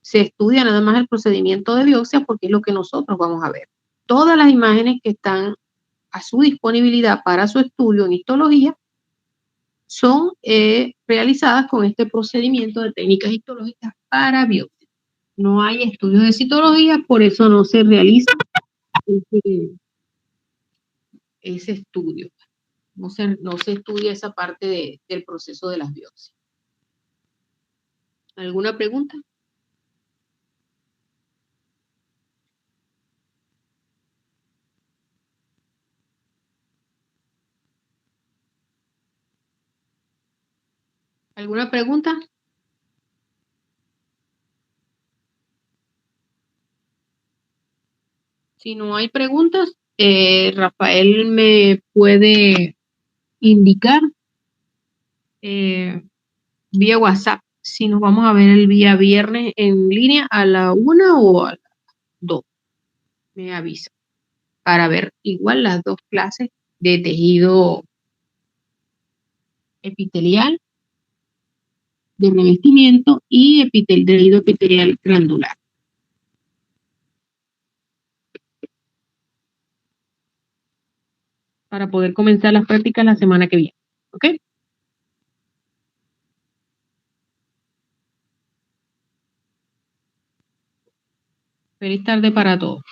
se estudia nada más el procedimiento de biopsia porque es lo que nosotros vamos a ver. Todas las imágenes que están a su disponibilidad para su estudio en histología son realizadas con este procedimiento de técnicas histológicas para biopsia. No hay estudios de citología, por eso no se realiza ese estudio. No se estudia esa parte del proceso de las biopsias. ¿Alguna pregunta? ¿Alguna pregunta? Si no hay preguntas, Rafael me puede indicar vía WhatsApp si nos vamos a ver el día viernes en línea a la 1 o a las 2. Me avisa para ver igual las dos clases de tejido epitelial de revestimiento y tejido epitelial glandular, para poder comenzar las prácticas la semana que viene. ¿Ok? Feliz tarde para todos.